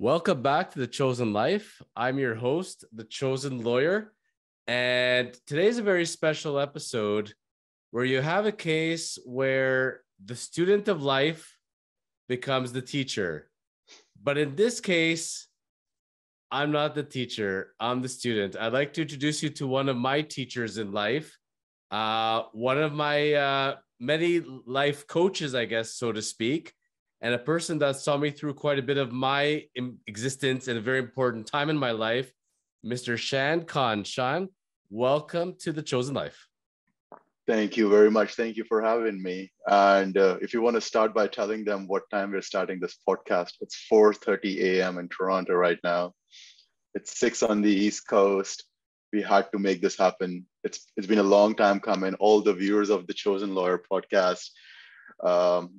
Welcome back to The Chosen Life. I'm your host, The Chosen Lawyer. And today's a very special episode where you have a case where the student of life becomes the teacher. But in this case, I'm not the teacher, I'm the student. I'd like to introduce you to one of my teachers in life, one of my many life coaches, I guess, so to speak, and a person that saw me through quite a bit of my existence in a very important time in my life, Mr. Shan Khan. Shan, welcome to The Chosen Life. Thank you very much. Thank you for having me. And if you want to start by telling them what time we're starting this podcast, it's 4:30 a.m. in Toronto right now. It's 6 on the East Coast. We had to make this happen. It's been a long time coming. All the viewers of the Chosen Lawyer podcast,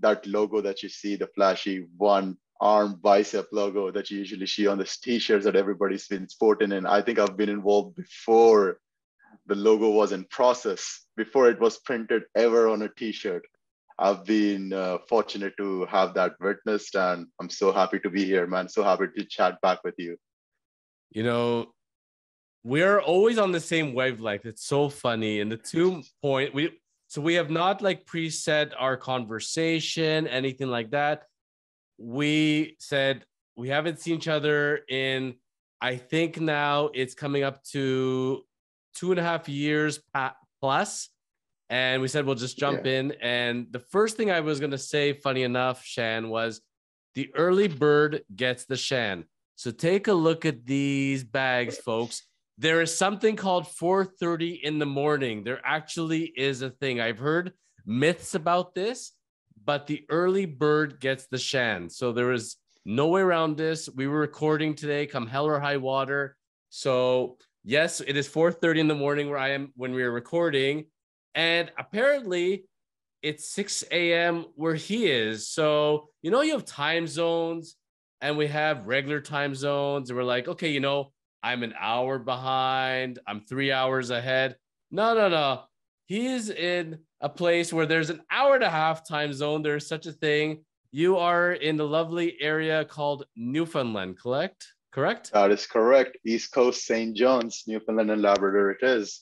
that logo that you see, the flashy one arm bicep logo that you usually see on the t-shirts that everybody's been sporting in. I think I've been involved before the logo was in process, before it was printed ever on a t-shirt. I've been fortunate to have that witnessed, and I'm so happy to be here, man. So happy to chat back with you. You know, we're always on the same wavelength. It's so funny. And the 2 point, we have not like preset our conversation, anything like that. We said we haven't seen each other in, I think now it's coming up to 2.5 years plus. And we said, we'll just jump in. And the first thing I was going to say, funny enough, Shan, was the early bird gets the Shan. So take a look at these bags, folks. There is something called 4:30 in the morning. There actually is a thing. I've heard myths about this, but the early bird gets the Shan. So there is no way around this. We were recording today, come hell or high water. So yes, it is 4:30 in the morning where I am when we are recording. And apparently it's 6 a.m. where he is. So, you have time zones and we have regular time zones. And we're like, okay, I'm an hour behind. I'm 3 hours ahead. No. He's in a place where there's an hour and a half time zone. There's such a thing. You are in the lovely area called Newfoundland, correct? That is correct. East Coast, St. John's, Newfoundland and Labrador it is.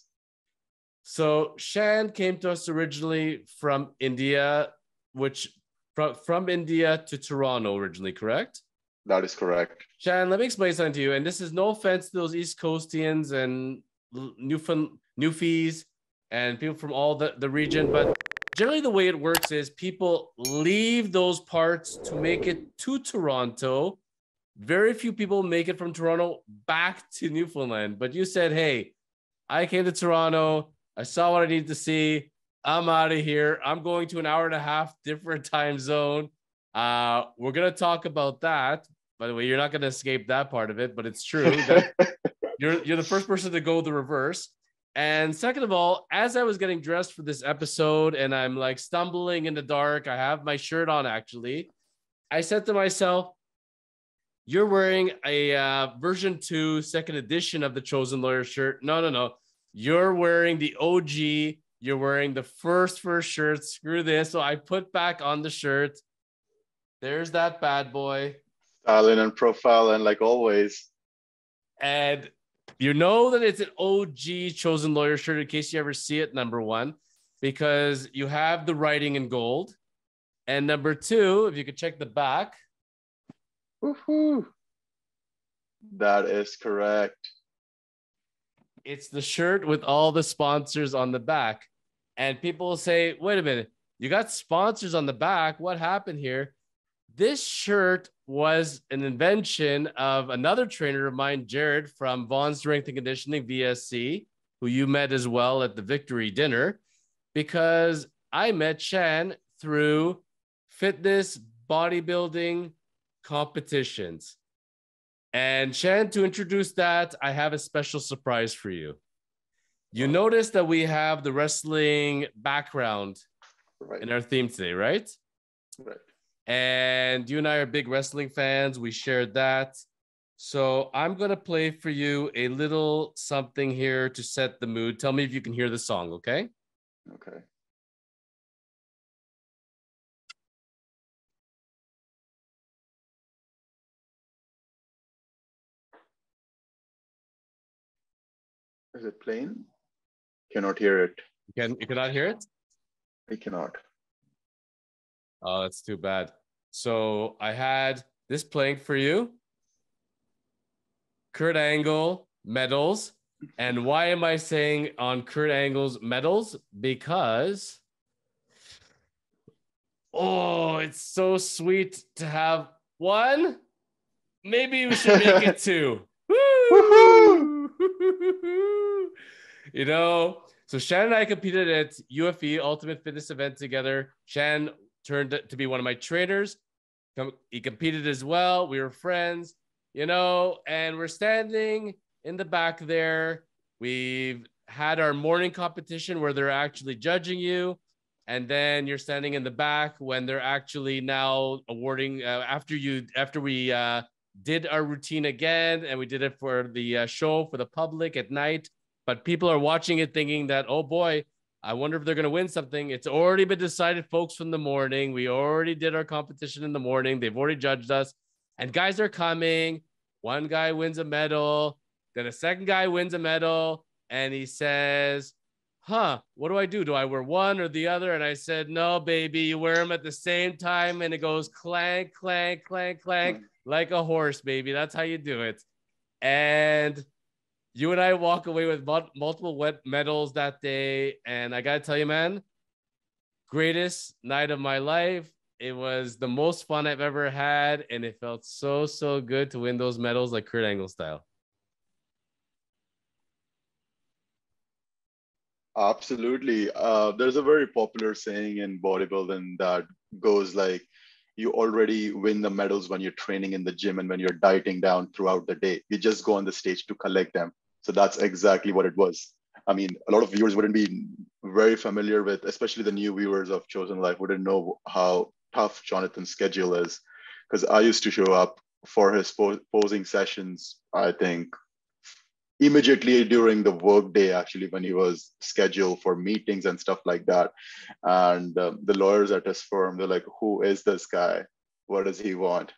So Shan came to us originally from India, which from India to Toronto originally, correct? That is correct. Shan, let me explain something to you. And this is no offense to those East Coastians and Newfies and people from all the region, but generally the way it works is people leave those parts to make it to Toronto. Very few people make it from Toronto back to Newfoundland. But you said, hey, I came to Toronto. I saw what I needed to see. I'm out of here. I'm going to an hour and a half different time zone. We're going to talk about that. By the way, you're not going to escape that part of it, but it's true that you're the first person to go the reverse. And second of all, as I was getting dressed for this episode and I'm like stumbling in the dark, I have my shirt on actually. I said to myself, you're wearing a version 2, second edition of the Chosen Lawyer shirt. No. You're wearing the OG. You're wearing the first shirt. Screw this. So I put back on the shirt. There's that bad boy. Styling and profile, and like always. And you know that it's an OG Chosen Lawyer shirt in case you ever see it, number one, because you have the writing in gold. And number two, if you could check the back. Woohoo. That is correct. It's the shirt with all the sponsors on the back. And people will say, wait a minute, you got sponsors on the back. What happened here? This shirt was an invention of another trainer of mine, Jared, from Vaughan Strength and Conditioning, VSC, who you met as well at the Victory Dinner, because I met Shan through fitness, bodybuilding competitions. And Shan, to introduce that, I have a special surprise for you. You notice that we have the wrestling background in our theme today, right? Right. And you and I are big wrestling fans. We shared that. So I'm going to play for you a little something here to set the mood. Tell me if you can hear the song, okay? Okay. Is it playing? Cannot hear it. You cannot hear it? I cannot. Oh, that's too bad. So I had this playing for you. Kurt Angle medals. And why am I saying on Kurt Angle's medals? Because it's so sweet to have one. Maybe we should make it two. Woohoo! You know, so Shan and I competed at UFE Ultimate Fitness event together. Shan turned to be one of my trainers. He competed as well. We were friends, and we're standing in the back there. We've had our morning competition where they're actually judging you. And then you're standing in the back when they're actually now awarding after we did our routine again, and we did it for the show for the public at night. But people are watching it thinking that, oh boy, I wonder if they're going to win something. It's already been decided, folks, from the morning. We already did our competition in the morning. They've already judged us. And guys are coming. One guy wins a medal. Then a second guy wins a medal. And he says, what do I do? Do I wear one or the other? And I said, no, baby, you wear them at the same time. And it goes clank, clank, clank, clank, like a horse, baby. That's how you do it. And you and I walk away with multiple wet medals that day. And I got to tell you, man, greatest night of my life. It was the most fun I've ever had. And it felt so, so good to win those medals like Kurt Angle style. Absolutely. There's a very popular saying in bodybuilding that goes like, you already win the medals when you're training in the gym and when you're dieting down throughout the day. You just go on the stage to collect them. So that's exactly what it was. I mean, a lot of viewers wouldn't be very familiar with, especially the new viewers of Chosen Life, wouldn't know how tough Jonathan's schedule is. Because I used to show up for his posing sessions, I think, immediately during the work day, actually, when he was scheduled for meetings and stuff like that. And the lawyers at his firm, they're like, who is this guy? What does he want?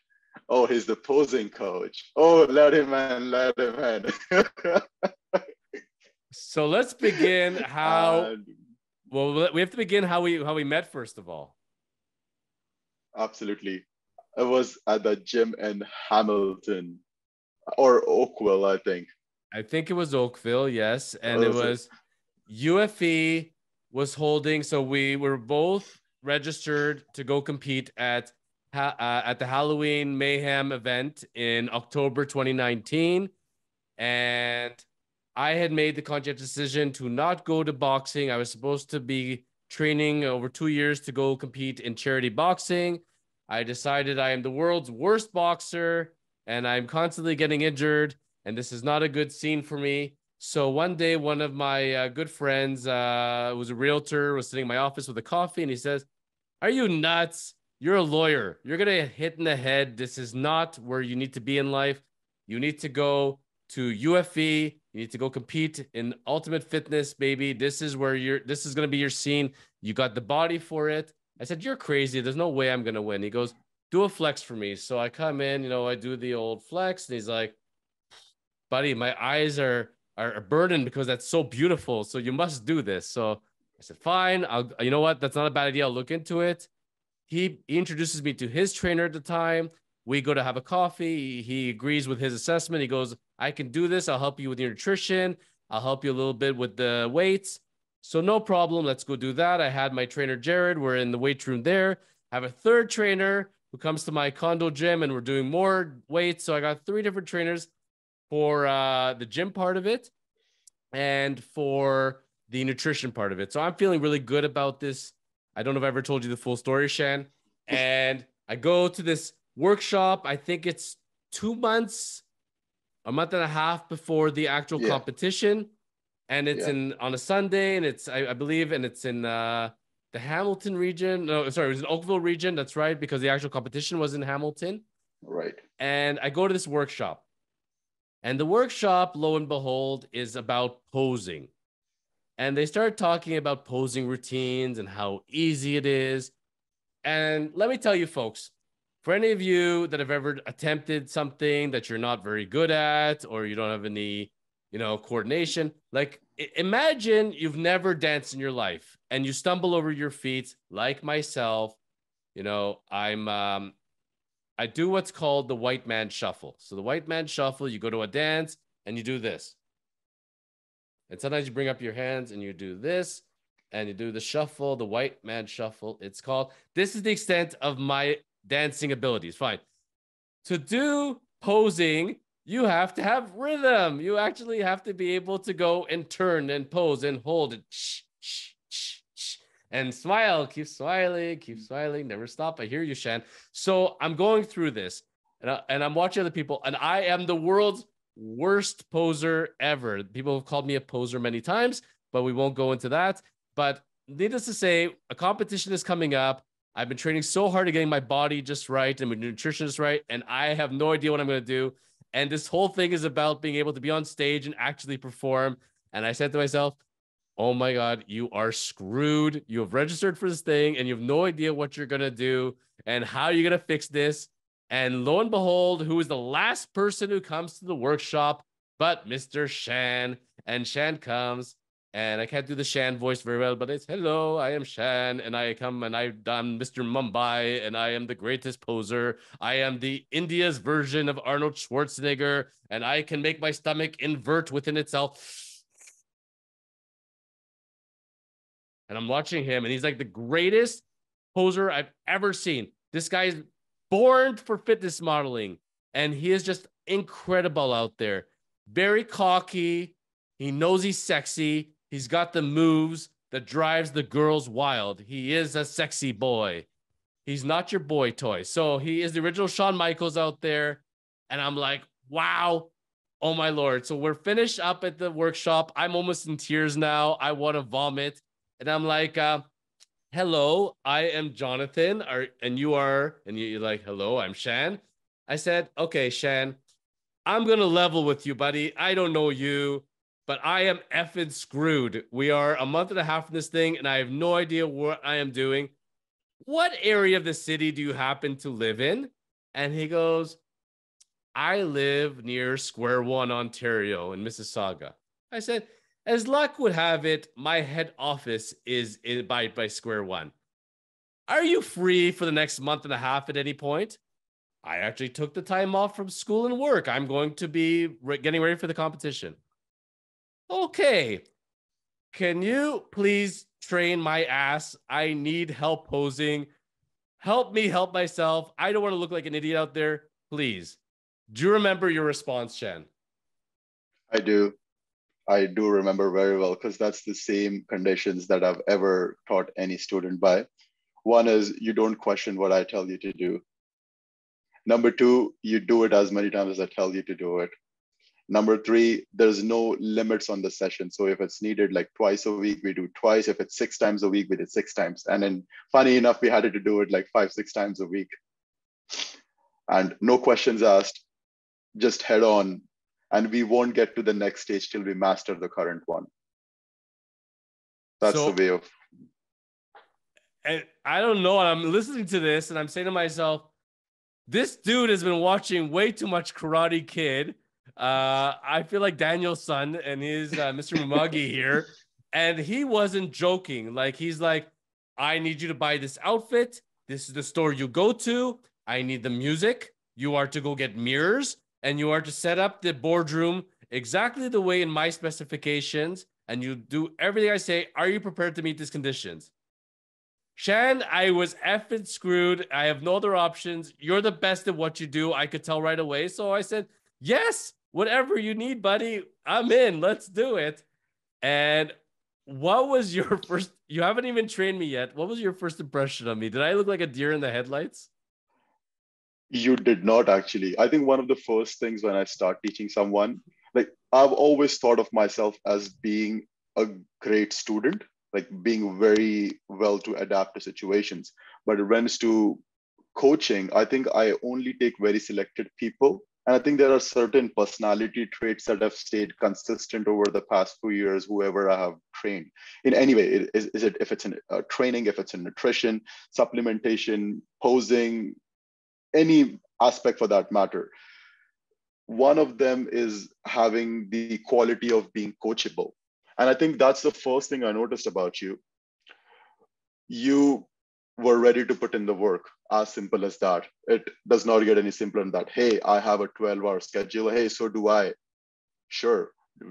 Oh, he's the posing coach. Oh, let him in, let him in. So let's begin we have to begin how we met, first of all. Absolutely. I was at the gym in Hamilton or Oakville, I think. I think it was Oakville, yes. And it was UFE was holding. So we were both registered to go compete at the Halloween Mayhem event in October 2019. And I had made the conscious decision to not go to boxing. I was supposed to be training over 2 years to go compete in charity boxing. I decided I am the world's worst boxer and I'm constantly getting injured. And this is not a good scene for me. So one day, one of my good friends was a realtor, was sitting in my office with a coffee, and he says, "Are you nuts? You're a lawyer. You're going to get hit in the head. This is not where you need to be in life. You need to go to UFE. You need to go compete in Ultimate Fitness, baby. This is going to be your scene. You got the body for it." I said, "You're crazy. There's no way I'm going to win." He goes, "Do a flex for me." So I come in, I do the old flex, and he's like, "Buddy, my eyes are burdened because that's so beautiful. So you must do this." So I said, "Fine. You know what? That's not a bad idea. I'll look into it." He introduces me to his trainer at the time. We go to have a coffee. He agrees with his assessment. He goes, "I can do this. I'll help you with your nutrition. I'll help you a little bit with the weights." So no problem. Let's go do that. I had my trainer, Jared. We're in the weight room there. I have a third trainer who comes to my condo gym and we're doing more weights. So I got 3 different trainers for the gym part of it and for the nutrition part of it. So I'm feeling really good about this. I don't know if I ever told you the full story, Shan. And I go to this workshop. I think it's 2 months, a month and a half before the actual competition. And it's on a Sunday, and it's, I believe, and it's in the Hamilton region. No, sorry, it was in Oakville region. That's right, because the actual competition was in Hamilton. Right. And I go to this workshop. And the workshop, lo and behold, is about posing. And they start talking about posing routines and how easy it is. And let me tell you, folks, for any of you that have ever attempted something that you're not very good at, or you don't have any coordination. Like imagine you've never danced in your life and you stumble over your feet like myself. I do what's called the white man shuffle. So the white man shuffle, you go to a dance and you do this. And sometimes you bring up your hands and you do this and you do the shuffle, the white man shuffle, it's called. This is the extent of my dancing abilities. Fine. To do posing, you have to have rhythm. You actually have to be able to go and turn and pose and hold it. And smile, keep smiling, never stop. I hear you, Shan. So I'm going through this and I'm watching other people, and I am the world's worst poser ever. People have called me a poser many times, but we won't go into that. But needless to say, a competition is coming up. I've been training so hard at getting my body just right and my nutrition just right, and I have no idea what I'm going to do. And this whole thing is about being able to be on stage and actually perform. And I said to myself, oh my God, you are screwed. You have registered for this thing and you have no idea what you're going to do and how you're going to fix this. And lo and behold, who is the last person who comes to the workshop but Mr. Shan? And Shan comes, and I can't do the Shan voice very well, but it's hello, I am Shan, and I come and I've done Mr. Mumbai, and I am the greatest poser. I am the India's version of Arnold Schwarzenegger, and I can make my stomach invert within itself. And I'm watching him, and he's like the greatest poser I've ever seen. This guy's born for fitness modeling, and he is just incredible out there. Very cocky. He knows he's sexy. He's got the moves that drives the girls wild. He is a sexy boy. He's not your boy toy. So he is the original Shawn Michaels out there. And I'm like, wow. Oh my Lord. So we're finished up at the workshop. I'm almost in tears now. I want to vomit. And I'm like, hello, I am Jonathan. And you're like, hello, I'm Shan. I said, okay, Shan, I'm going to level with you, buddy. I don't know you, but I am effing screwed. We are a month and a half in this thing, and I have no idea what I am doing. What area of the city do you happen to live in? And he goes, I live near Square One, Ontario in Mississauga. I said, as luck would have it, my head office is by Square One. Are you free for the next month and a half at any point? I actually took the time off from school and work. I'm going to be getting ready for the competition. Okay. Can you please train my ass? I need help posing. Help me help myself. I don't want to look like an idiot out there. Please. Do you remember your response, Shan? I do. I do remember very well, because that's the same conditions that I've ever taught any student by. One is you don't question what I tell you to do. Number two, you do it as many times as I tell you to do it. Number three, there's no limits on the session. So if it's needed like twice a week, we do twice. If it's 6 times a week, we did 6 times. And then funny enough, we had to do it like 5-6 times a week. And no questions asked, just head on. And we won't get to the next stage till we master the current one. That's the way of. And I don't know. I'm listening to this and I'm saying to myself, this dude has been watching way too much Karate Kid. I feel like Daniel's son and his Mr. Miyagi here. And he wasn't joking. Like, he's like, I need you to buy this outfit. This is the store you go to. I need the music. You are to go get mirrors. And you are to set up the boardroom exactly the way in my specifications. And you do everything I say. Are you prepared to meet these conditions? Shan, I was effing screwed. I have no other options. You're the best at what you do. I could tell right away. So I said, yes, whatever you need, buddy. I'm in. Let's do it. And what was your first? You haven't even trained me yet. What was your first impression of me? Did I look like a deer in the headlights? You did not, actually. I think one of the first things when I start teaching someone, like I've always thought of myself as being a great student, like being very well to adapt to situations. But when it's to coaching, I think I only take very selected people. And I think there are certain personality traits that have stayed consistent over the past few years, whoever I have trained. In any way, is it if it's in training, if it's in nutrition, supplementation, posing, any aspect for that matter. One of them is having the quality of being coachable. And I think that's the first thing I noticed about you. You were ready to put in the work, as simple as that. It does not get any simpler than that. Hey, I have a 12-hour schedule. Hey, so do I. Sure.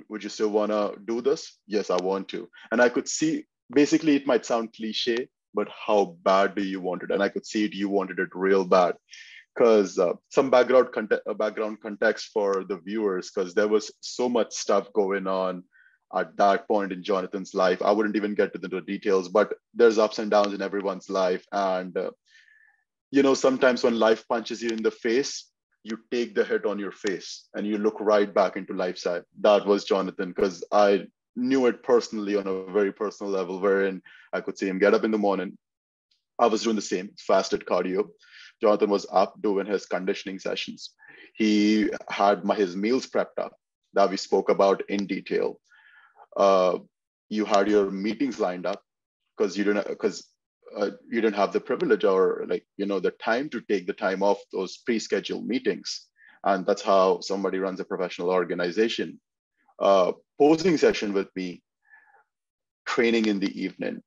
Would you still want to do this? Yes, I want to. And I could see, basically, it might sound cliche, but how bad do you want it? And I could see it, you wanted it real bad. Because some background context for the viewers, because there was so much stuff going on at that point in Jonathan's life. I wouldn't even get to the details, but there's ups and downs in everyone's life. And, sometimes when life punches you in the face, you take the hit on your face and you look right back into life's eye. That was Jonathan, because I knew it personally on a very personal level, wherein I could see him get up in the morning. I was doing the same, fasted cardio. Jonathan was up doing his conditioning sessions. He had his meals prepped up that we spoke about in detail. Uh, you had your meetings lined up because you didn't have the privilege or the time to take the time off those pre-scheduled meetings. And that's how somebody runs a professional organization. Posing session with me, training in the evening,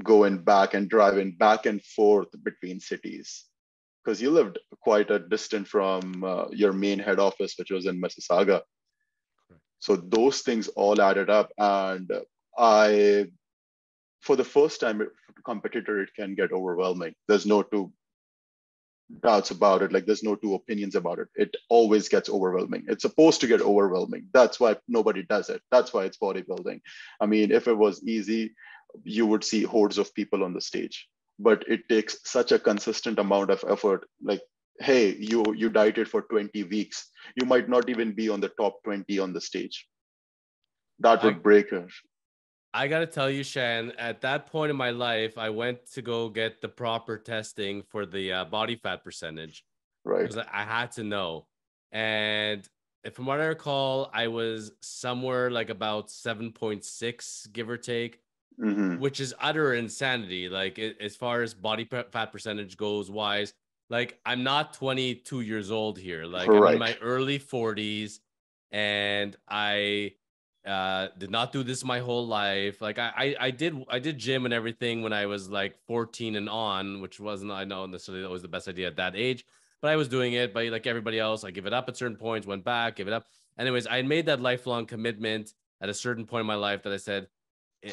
going back and driving back and forth between cities, because you lived quite a distance from your main head office, which was in Mississauga. So those things all added up. And for the first time, competitor, it can get overwhelming. There's no two doubts about it. Like, there's no two opinions about it. It always gets overwhelming. It's supposed to get overwhelming. That's why nobody does it. That's why it's bodybuilding. I mean, if it was easy, you would see hordes of people on the stage. But it takes such a consistent amount of effort. Like, hey, you dieted for 20 weeks. You might not even be on the top 20 on the stage. That would break her. I got to tell you, Shan, at that point in my life, I went to go get the proper testing for the body fat percentage. Right. Because I had to know. And from what I recall, I was somewhere like about 7.6, give or take, which is utter insanity. Like, as far as body fat percentage goes wise, like, I'm not 22 years old here. Like, I'm in my early 40s, and I did not do this my whole life. Like, I did gym and everything when I was like 14 and on, which wasn't, I know, necessarily always the best idea at that age, but I was doing it. But like everybody else, I give it up at certain points, went back, give it up. Anyways, I made that lifelong commitment at a certain point in my life that I said,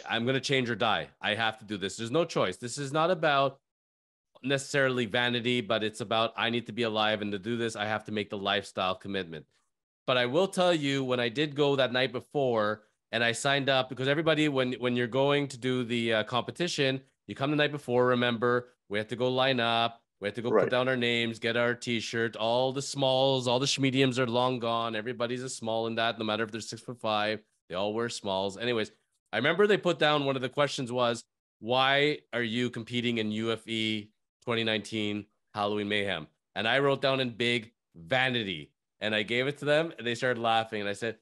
I'm going to change or die. I have to do this. There's no choice. This is not about necessarily vanity, but it's about, I need to be alive, and to do this, I have to make the lifestyle commitment. But I will tell you, when I did go that night before and I signed up, because everybody, when you're going to do the competition, you come the night before. Remember, we have to go line up. We have to go put down our names, get our t-shirt. All the smalls, all the mediums are long gone. Everybody's a small in that, no matter if they're 6'5", they all wear smalls. Anyways, I remember they put down, one of the questions was, why are you competing in UFC 2019 Halloween Mayhem? And I wrote down in big, vanity. And I gave it to them, and they started laughing. And I said,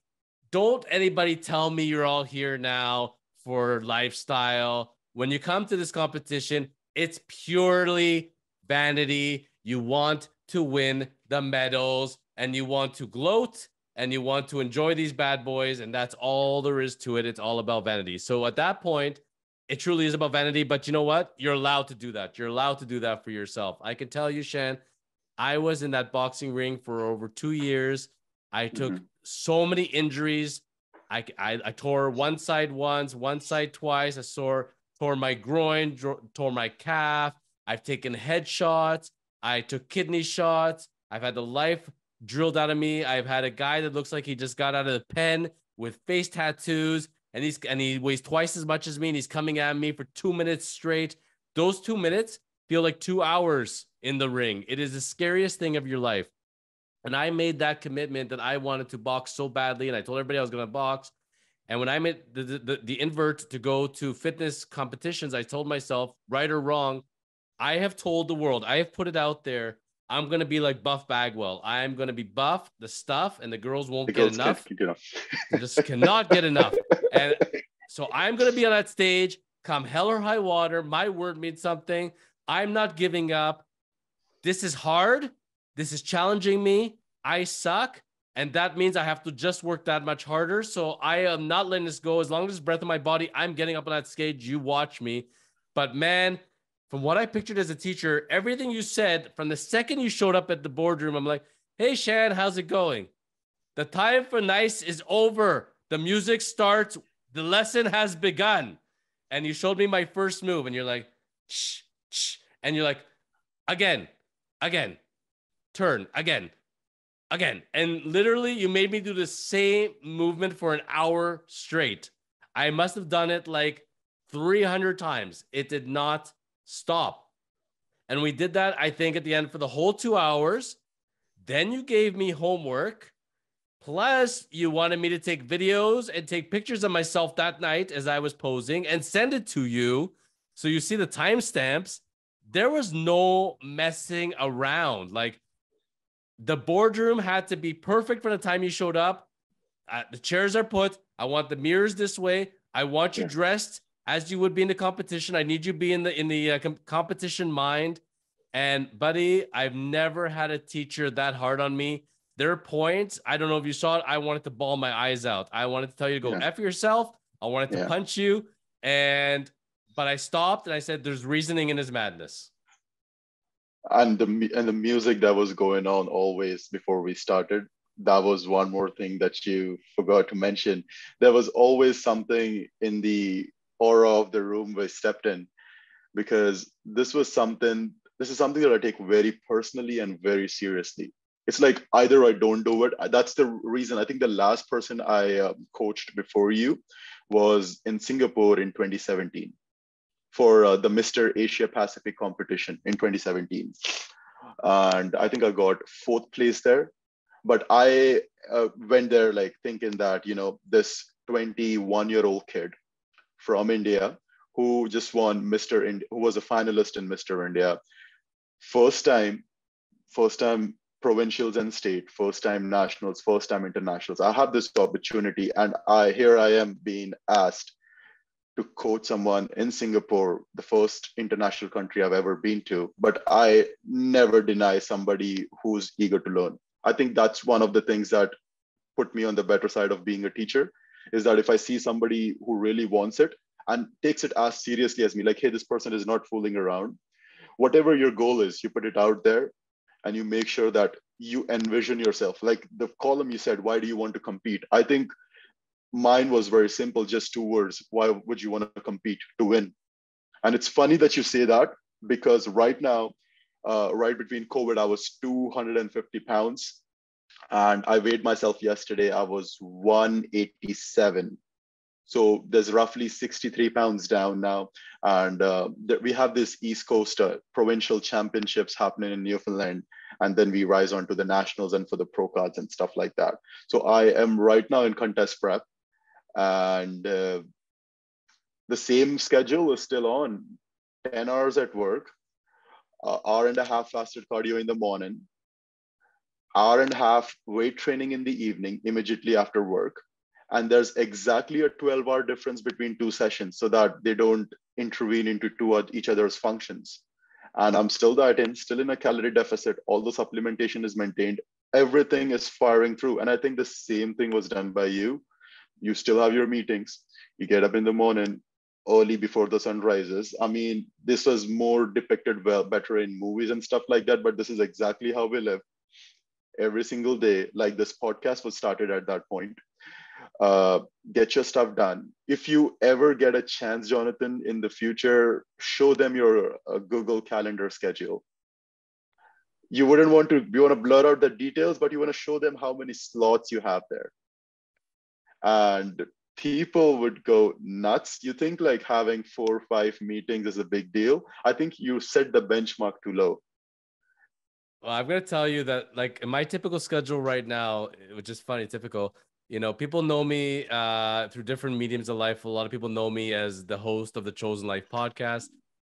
don't anybody tell me you're all here now for lifestyle. When you come to this competition, it's purely vanity. You want to win the medals, and you want to gloat, and you want to enjoy these bad boys, and that's all there is to it. It's all about vanity. So at that point, it truly is about vanity. But you know what? You're allowed to do that. You're allowed to do that for yourself. I can tell you, Shan, I was in that boxing ring for over 2 years. I took so many injuries. I tore one side once, one side twice. I tore my groin, tore my calf. I've taken headshots. I took kidney shots. I've had the life drilled out of me. I've had a guy that looks like he just got out of the pen with face tattoos, and he weighs twice as much as me, and he's coming at me for 2 minutes straight. Those 2 minutes feel like 2 hours in the ring. It is the scariest thing of your life. And I made that commitment that I wanted to box so badly. And I told everybody I was going to box. And when I made the invert to go to fitness competitions, I told myself, right or wrong, I have told the world, I have put it out there, I'm going to be like Buff Bagwell. I'm going to be buff, the stuff, and the girls won't get enough. They just cannot get enough. And so I'm going to be on that stage, come hell or high water. My word means something. I'm not giving up. This is hard. This is challenging me. I suck. And that means I have to just work that much harder. So I am not letting this go. As long as there's breath in my body, I'm getting up on that stage. You watch me. But man, from what I pictured as a teacher, everything you said from the second you showed up at the boardroom, I'm like, hey, Shan, how's it going? The time for nice is over. The music starts. The lesson has begun. And you showed me my first move, and you're like, shh, shh. And you're like, again, turn, again. And literally, you made me do the same movement for an hour straight. I must have done it like 300 times. It did not stop. And we did that, I think, at the end for the whole 2 hours. Then you gave me homework. Plus, you wanted me to take videos and take pictures of myself that night as I was posing and send it to you. So you see the timestamps. There was no messing around. Like, the boardroom had to be perfect from the time you showed up. The chairs are put. I want the mirrors this way. I want you dressed as you would be in the competition. I need you to be in the competition mind. And buddy, I've never had a teacher that hard on me. There are points, I don't know if you saw it, I wanted to bawl my eyes out. I wanted to tell you to go F yourself. I wanted to punch you. But I stopped and I said, there's reasoning in his madness. And the music that was going on always before we started, that was one more thing that you forgot to mention. There was always something in the aura of the room we stepped in, because this is something that I take very personally and very seriously. It's like either I don't do it. That's the reason. I think the last person I coached before you was in Singapore in 2017 for the Mr. Asia Pacific competition in 2017. And I think I got 4th place there. But I went there like thinking that, this 21-year-old kid from India who just won who was a finalist in Mr. India, first time provincials and state, first time nationals, first time internationals. I have this opportunity, and here I am being asked to coach someone in Singapore, the first international country I've ever been to. But I never deny somebody who's eager to learn. I think that's one of the things that put me on the better side of being a teacher, is that if I see somebody who really wants it and takes it as seriously as me, like, hey, this person is not fooling around. Whatever your goal is, you put it out there and you make sure that you envision yourself. Like the column you said, why do you want to compete? I think mine was very simple, just 2 words. Why would you want to compete? To win. And it's funny that you say that, because right now, right between COVID, I was 250 pounds. And I weighed myself yesterday. I was 187. So there's roughly 63 pounds down now. And we have this East Coast provincial championships happening in Newfoundland. And then we rise on to the nationals and for the pro cards and stuff like that. So I am right now in contest prep. And the same schedule is still on. 10 hours at work, hour and a half fasted cardio in the morning, hour and a half weight training in the evening immediately after work. And there's exactly a 12-hour difference between 2 sessions so that they don't intervene into each other's functions. And I'm still dieting, still in a calorie deficit. All the supplementation is maintained. Everything is firing through. And I think the same thing was done by you. You still have your meetings. You get up in the morning early before the sun rises. I mean, this was more depicted better in movies and stuff like that, but this is exactly how we live every single day. Like this podcast was started at that point. Get your stuff done. If you ever get a chance, Jonathan, in the future, show them your Google Calendar schedule. You want to blur out the details, but you want to show them how many slots you have there. And people would go nuts. You think like having 4 or 5 meetings is a big deal. I think you set the benchmark too low. Well, I'm going to tell you that like in my typical schedule right now, which is funny, typical, people know me through different mediums of life. A lot of people know me as the host of the Chosen Life podcast.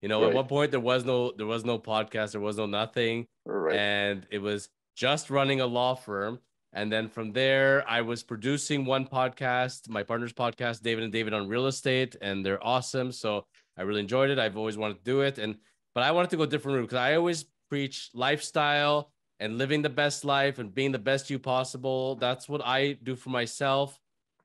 Right. At one point there was no podcast, there was no nothing. Right. And it was just running a law firm. And then from there, I was producing one podcast, my partner's podcast, David and David on real estate, and they're awesome. So I really enjoyed it. I've always wanted to do it. But I wanted to go a different route because I always preach lifestyle and living the best life and being the best you possible. That's what I do for myself.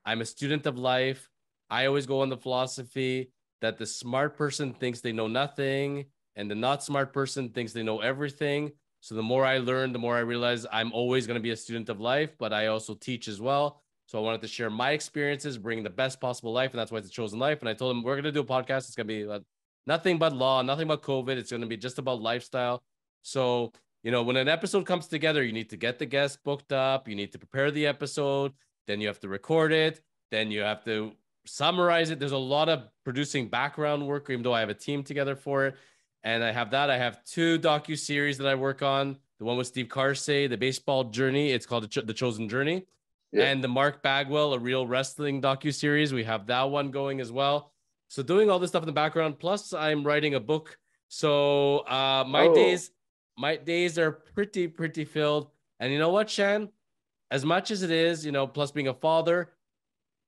I'm a student of life. I always go on the philosophy that the smart person thinks they know nothing and the not smart person thinks they know everything. So the more I learn, the more I realize I'm always going to be a student of life, but I also teach as well. So I wanted to share my experiences, bring the best possible life. And that's why it's a chosen life. And I told him, we're going to do a podcast. It's going to be nothing but law, nothing but COVID. It's going to be just about lifestyle. So, when an episode comes together, you need to get the guest booked up. You need to prepare the episode. Then you have to record it. Then you have to summarize it. There's a lot of producing background work, even though I have a team together for it. And I have that. I have 2 docu-series that I work on. The one with Steve Carsey, the baseball journey. It's called The Chosen Journey. Yeah. And the Mark Bagwell, a real wrestling docu-series. We have that one going as well. So doing all this stuff in the background. Plus, I'm writing a book. So my days are pretty filled. And you know what, Shan? As much as it is, plus being a father,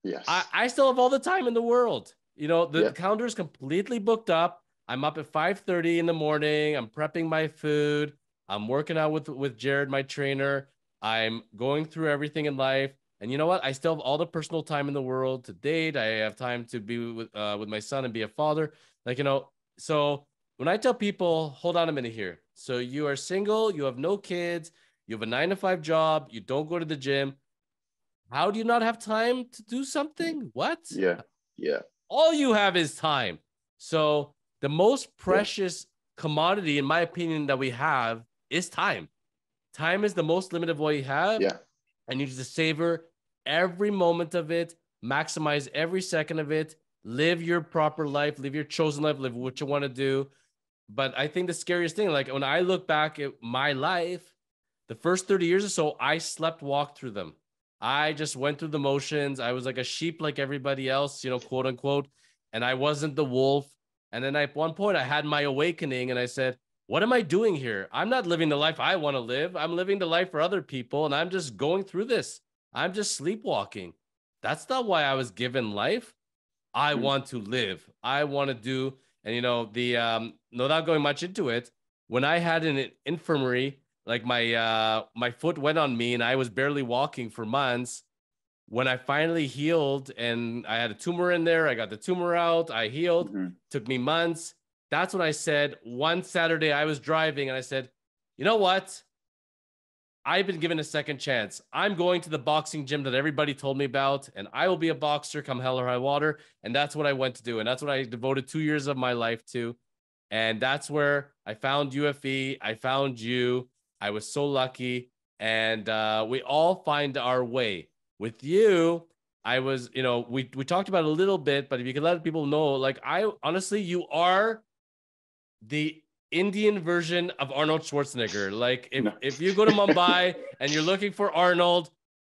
yes, I still have all the time in the world. The calendar is completely booked up. I'm up at 5:30 in the morning. I'm prepping my food. I'm working out with Jared, my trainer. I'm going through everything in life. And you know what? I still have all the personal time in the world to date. I have time to be with my son and be a father. So when I tell people, hold on a minute here. So you are single, you have no kids, you have a 9-to-5 job, you don't go to the gym. How do you not have time to do something? What? Yeah. All you have is time. So the most precious commodity, in my opinion, that we have is time. Time is the most limited of what you have. Yeah. And you need to savor every moment of it, maximize every second of it, live your proper life, live your chosen life, live what you want to do. But I think the scariest thing, like when I look back at my life, the first 30 years or so, I slept walk through them. I just went through the motions. I was like a sheep like everybody else, quote unquote. And I wasn't the wolf. And then at one point I had my awakening and I said, what am I doing here? I'm not living the life I want to live. I'm living the life for other people. And I'm just going through this. I'm just sleepwalking. That's not why I was given life. I want to live. I want to do. And, without going much into it, when I had an infirmary, like my foot went on me and I was barely walking for months. When I finally healed and I had a tumor in there, I got the tumor out, I healed, took me months. That's when I said, one Saturday I was driving and I said, you know what? I've been given a second chance. I'm going to the boxing gym that everybody told me about, and I will be a boxer come hell or high water. And that's what I went to do. And that's what I devoted 2 years of my life to. And that's where I found UFE. I found you. I was so lucky. And we all find our way. With you, I was, we talked about it a little bit, but if you could let people know, like honestly, you are the Indian version of Arnold Schwarzenegger. Like if you go to Mumbai and you're looking for Arnold,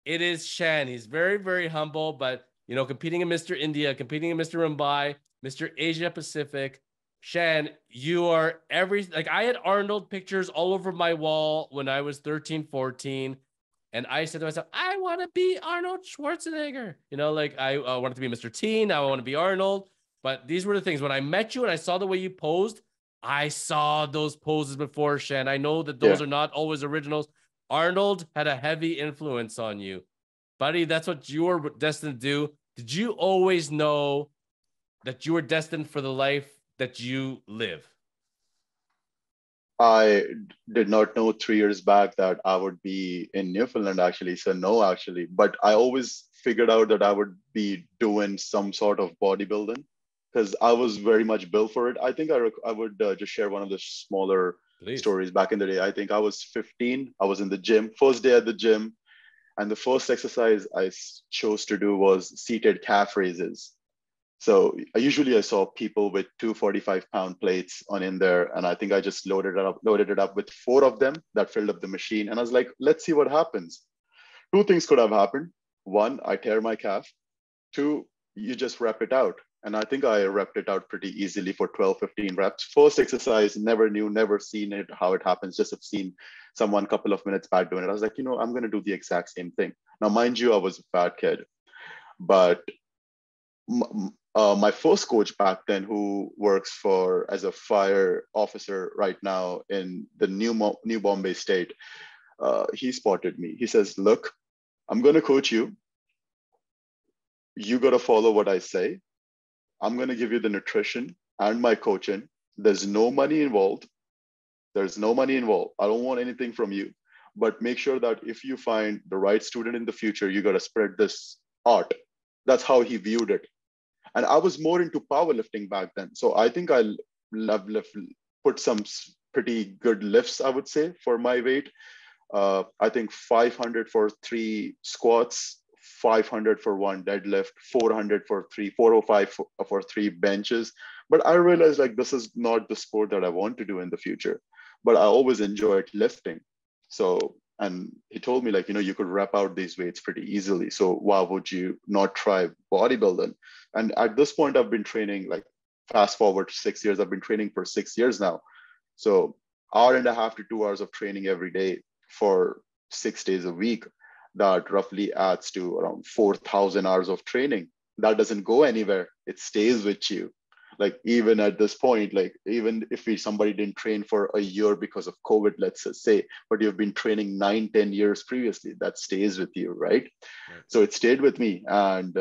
it is Shan. He's very, very humble, but competing in Mr. India, competing in Mr. Mumbai, Mr. Asia Pacific. Shan, you are like I had Arnold pictures all over my wall when I was 13, 14. And I said to myself, I want to be Arnold Schwarzenegger. Like I wanted to be Mr. T. Now I want to be Arnold. But these were the things. When I met you and I saw the way you posed, I saw those poses before, Shan. I know that those are not always originals. Arnold had a heavy influence on you. Buddy, that's what you were destined to do. Did you always know that you were destined for the life that you live? I did not know 3 years back that I would be in Newfoundland, actually. So no, actually. But I always figured out that I would be doing some sort of bodybuilding because I was very much built for it. I think I would just share one of the smaller stories back in the day. I think I was 15. I was in the gym, first day at the gym. And the first exercise I chose to do was seated calf raises. So I saw people with 245-pound plates on in there. And I think I just loaded it up with 4 of them that filled up the machine. And I was like, let's see what happens. 2 things could have happened. 1, I tear my calf. 2, you just rep it out. And I think I repped it out pretty easily for 12, 15 reps. First exercise, never seen it, how it happens. Just have seen someone a couple of minutes back doing it. I was like, I'm going to do the exact same thing. Now, mind you, I was a fat kid, but my first coach back then, who works as a fire officer right now in the New Bombay state, he spotted me. He says, look, I'm going to coach you. You got to follow what I say. I'm going to give you the nutrition and my coaching. There's no money involved. There's no money involved. I don't want anything from you. But make sure that if you find the right student in the future, you got to spread this art. That's how he viewed it. And I was more into powerlifting back then. So I think I put some pretty good lifts, I would say, for my weight. I think 500 for 3 squats, 500 for 1 deadlift, 400 for 3, 405 for 3 benches. But I realized like this is not the sport that I want to do in the future. But I always enjoyed lifting. So, and he told me like, you could rep out these weights pretty easily. So why would you not try bodybuilding? And at this point, I've been training, like fast forward to 6 years, I've been training for 6 years now. So 1.5 to 2 hours of training every day for 6 days a week, that roughly adds to around 4,000 hours of training. That doesn't go anywhere. It stays with you. Like even at this point, like even if somebody didn't train for a year because of COVID, let's just say, but you've been training 9-10 years previously, that stays with you, right? So it stayed with me, and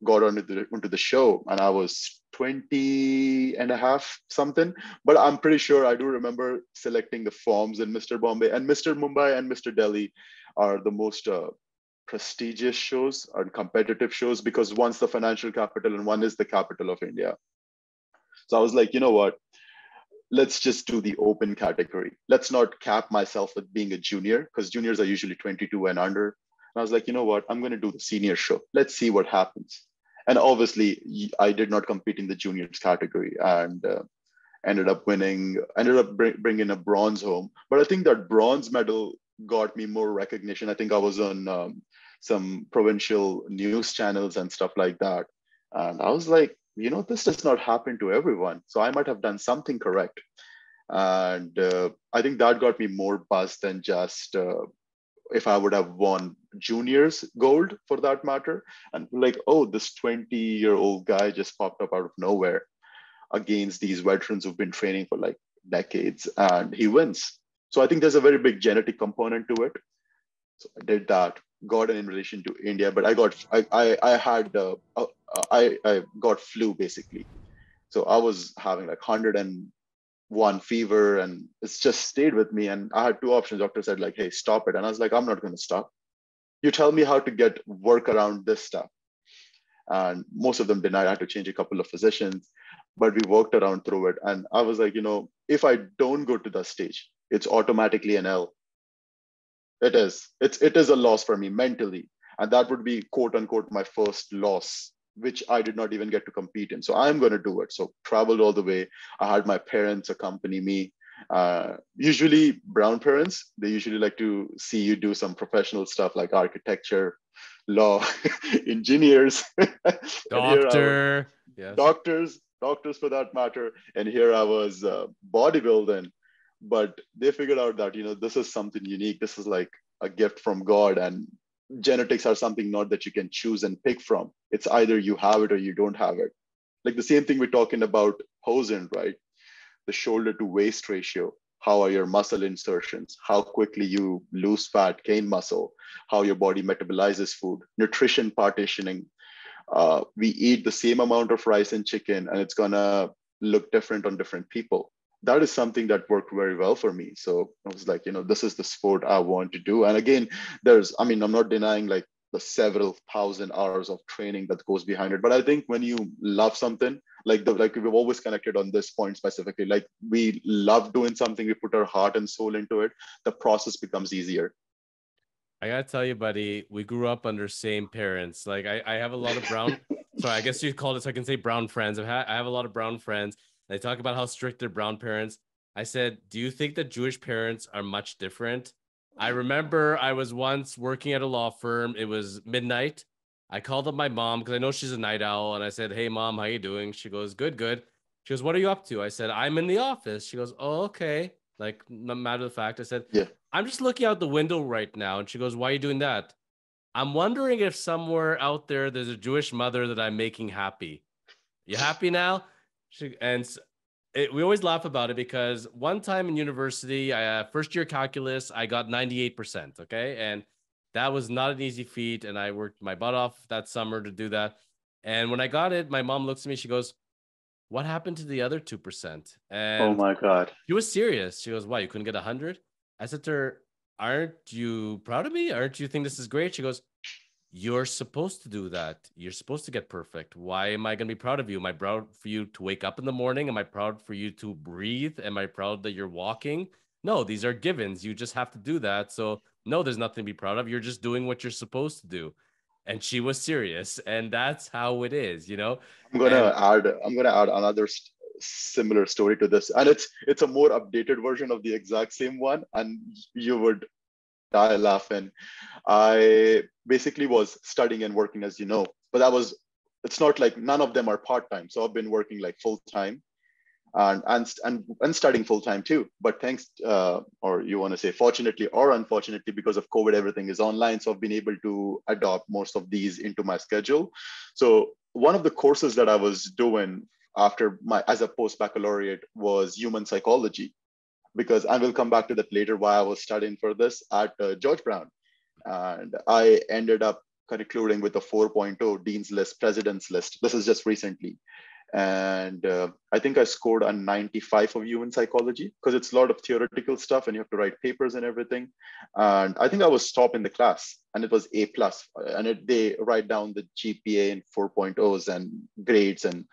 got onto the show, and I was 20 and a half something, but I'm pretty sure I do remember selecting the forms in Mr. Bombay, and Mr. Mumbai and Mr. Delhi are the most prestigious shows and competitive shows, because one's the financial capital and one is the capital of India. So I was like, you know what? Let's just do the open category. Let's not cap myself with being a junior, because juniors are usually 22 and under. And I was like, you know what? I'm going to do the senior show. Let's see what happens. And obviously, I did not compete in the juniors category, and ended up bringing a bronze home. But I think that bronze medal got me more recognition. I think I was on some provincial news channels and stuff like that. And I was like, this does not happen to everyone. So I might have done something correct. And I think that got me more buzz than just if I would have won juniors gold, for that matter. And like, oh, this 20-year-old guy just popped up out of nowhere against these veterans who've been training for like decades, and he wins. So I think there's a very big genetic component to it. So I did that, got an invitation to India, but I got flu basically. So I was having like 101 fever, and it's just stayed with me. And I had 2 options. Doctor said like, hey, stop it. And I was like, I'm not going to stop. You tell me how to get work around this stuff. And most of them denied. I had to change a couple of physicians, but we worked around through it. And I was like, if I don't go to that stage, it's automatically an L. It is a loss for me mentally. And that would be quote unquote my first loss, which I did not even get to compete in. So I'm going to do it. So traveled all the way. I had my parents accompany me. Usually brown parents, they usually like to see you do some professional stuff like architecture, law, engineers, Doctor, yes. doctors for that matter. And here I was bodybuilding. But they figured out that, this is something unique. This is like a gift from God, and genetics are something not that you can choose and pick from. It's either you have it or you don't have it. Like the same thing we're talking about posing, right? The shoulder to waist ratio. How are your muscle insertions? How quickly you lose fat, gain muscle, how your body metabolizes food, nutrition partitioning. We eat the same amount of rice and chicken, and it's gonna look different on different people. That is something that worked very well for me. So I was like, this is the sport I want to do. And again, I'm not denying like the several thousand hours of training that goes behind it. But I think when you love something, like we've always connected on this point specifically, like we love doing something, we put our heart and soul into it, the process becomes easier. I gotta tell you, buddy, we grew up under same parents. Like I have a lot of brown, sorry, I guess you called it so I can say brown friends. I have a lot of brown friends. They talk about how strict their brown parents. I said, do you think that Jewish parents are much different? I remember I was once working at a law firm. It was midnight. I called up my mom because I know she's a night owl. And I said, hey, mom, how you doing? She goes, good, good. She goes, what are you up to? I said, I'm in the office. She goes, oh, okay. Like, no matter of the fact, I said, yeah, I'm just looking out the window right now. And she goes, why are you doing that? I'm wondering if somewhere out there there's a Jewish mother that I'm making happy. You happy now? And we always laugh about it because one time in university, first year calculus, I got 98%. Okay. And that was not an easy feat. And I worked my butt off that summer to do that. And when I got it, my mom looks at me, she goes, what happened to the other 2%? Oh And my God. she was serious. She goes, why, you couldn't get 100? I said to her, aren't you proud of me? Aren't you think this is great? She goes, you're supposed to do that. You're supposed to get perfect. Why am I going to be proud of you? Am I proud for you to wake up in the morning? Am I proud for you to breathe? Am I proud that you're walking? No, these are givens. You just have to do that. So, no, there's nothing to be proud of. You're just doing what you're supposed to do. And she was serious. And that's how it is, you know? And I'm gonna add another similar story to this, and it's a more updated version of the exact same one, and you would die laughing. I basically was studying and working, as you know, but it's not like none of them are part time. So I've been working like full time and studying full time too. But thanks, or you want to say, fortunately or unfortunately, because of COVID, everything is online. So I've been able to adopt most of these into my schedule. So one of the courses that I was doing after my as a post baccalaureate was human psychology, because I will come back to that later why I was studying for this at George Brown. And I ended up concluding with a 4.0 Dean's List, President's List. This is just recently. And I think I scored a 95 of human psychology because it's a lot of theoretical stuff and you have to write papers and everything. And I think I was top in the class and it was A plus. And they write down the GPA and 4.0s and grades. And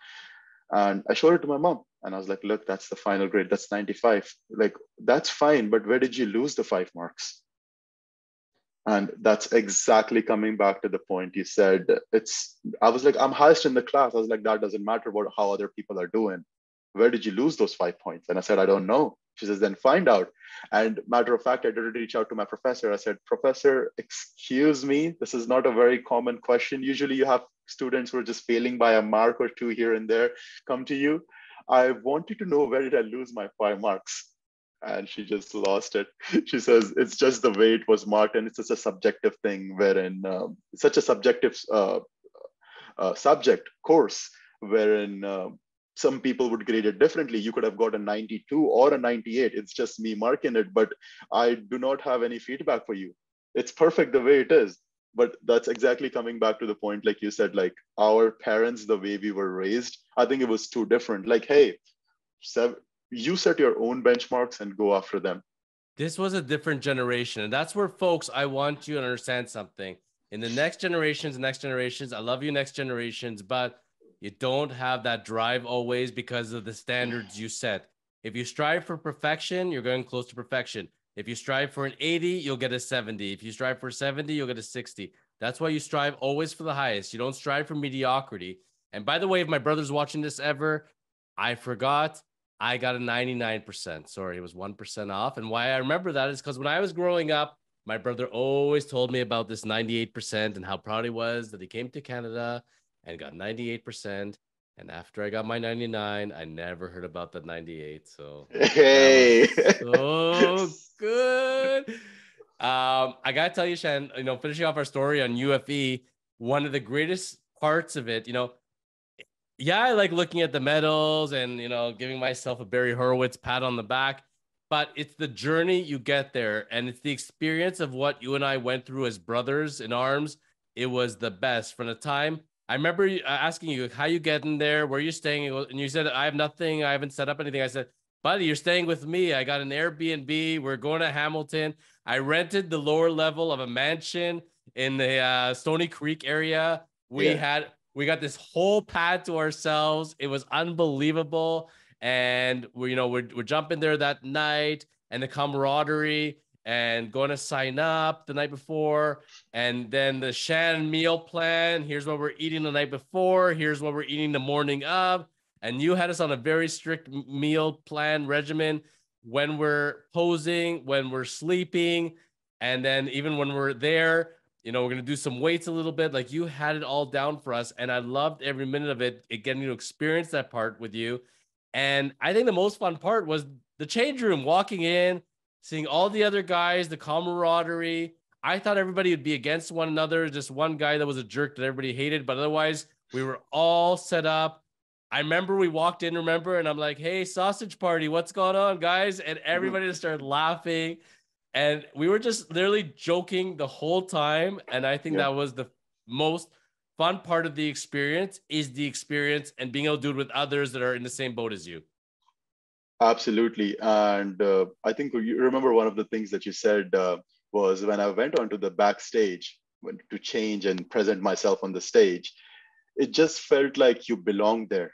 I showed it to my mom and I was like, look, that's the final grade. That's 95. Like, that's fine. But where did you lose the 5 marks? And that's exactly coming back to the point you said. I was like, I'm highest in the class. I was like, that doesn't matter about how other people are doing. Where did you lose those 5 points? And I said, I don't know. She says, then find out. And matter of fact, I did reach out to my professor. I said, Professor, excuse me, this is not a very common question. Usually you have students who are just failing by a mark or two here and there come to you. I wanted to know, where did I lose my 5 marks? And she just lost it. She says it's just the way it was marked, and it's just a subjective thing, wherein it's such a subjective subject course, wherein some people would grade it differently. You could have got a 92 or a 98. It's just me marking it, but I do not have any feedback for you. It's perfect the way it is. But that's exactly coming back to the point, like you said, like our parents, the way we were raised, I think it was too different. Like, hey, you set your own benchmarks and go after them. this was a different generation. And that's where, folks, I want you to understand something. In the next generations, I love you, next generations, but you don't have that drive always because of the standards you set. If you strive for perfection, you're going close to perfection. If you strive for an 80, you'll get a 70. If you strive for 70, you'll get a 60. That's why you strive always for the highest. You don't strive for mediocrity. And by the way, if my brother's watching this ever, I forgot I got a 99%. Sorry, it was 1% off. And why I remember that is because when I was growing up, my brother always told me about this 98% and how proud he was that he came to Canada and got 98%. And after I got my 99, I never heard about that 98. So that was Hey. so good. I gotta tell you, Shan, finishing off our story on UFE, one of the greatest parts of it, yeah, I like looking at the medals and, giving myself a Barry Horowitz pat on the back, but it's the journey you get there. And it's the experience of what you and I went through as brothers in arms. It was the best. From the time I remember asking you, how you getting there, where you staying? And you said, I have nothing. I haven't set up anything. I said, buddy, you're staying with me. I got an Airbnb. We're going to Hamilton. I rented the lower level of a mansion in the Stony Creek area. Yeah. We got this whole pad to ourselves. It was unbelievable. And we're jumping there that night, and the camaraderie and going to sign up the night before. And then the Shan meal plan. Here's what we're eating the night before. Here's what we're eating the morning of. And you had us on a very strict meal plan regimen when we're posing, when we're sleeping, and then even when we're there, we're going to do some weights a little bit. Like, you had it all down for us. And I loved every minute of it, getting to experience that part with you. And I think the most fun part was the change room, walking in, seeing all the other guys, the camaraderie. I thought everybody would be against one another. Just one guy that was a jerk that everybody hated. But otherwise, we were all set up. I remember we walked in, and I'm like, hey, sausage party, what's going on, guys? And Mhm. everybody just started laughing. And we were just literally joking the whole time. And I think Yeah. that was the most fun part of the experience, is the experience and being able to do it with others that are in the same boat as you. Absolutely. And I think you remember one of the things that you said was when I went onto the backstage to change and present myself on the stage, it just felt like you belong there.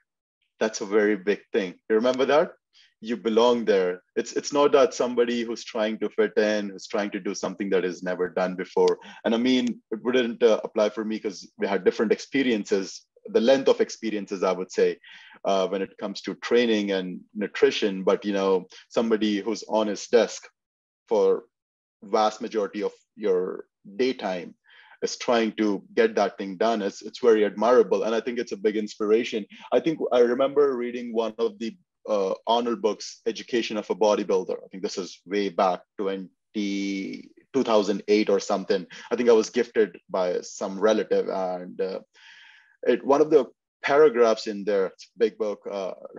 That's a very big thing. You remember that? You belong there. It's not that somebody who's trying to fit in, who's trying to do something that is never done before. And I mean, it wouldn't apply for me because we had different experiences, the length of experiences, I would say, when it comes to training and nutrition. But somebody who's on his desk for vast majority of your daytime is trying to get that thing done. It's very admirable, and I think it's a big inspiration. I think I remember reading one of the Arnold books, Education of a Bodybuilder. I think this is way back 2008 or something. I think I was gifted by some relative, and one of the paragraphs in there, big book,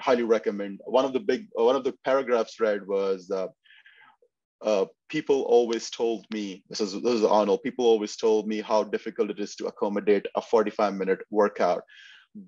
highly recommend. One of the paragraphs read was people always told me, this is Arnold, people always told me how difficult it is to accommodate a 45-minute workout.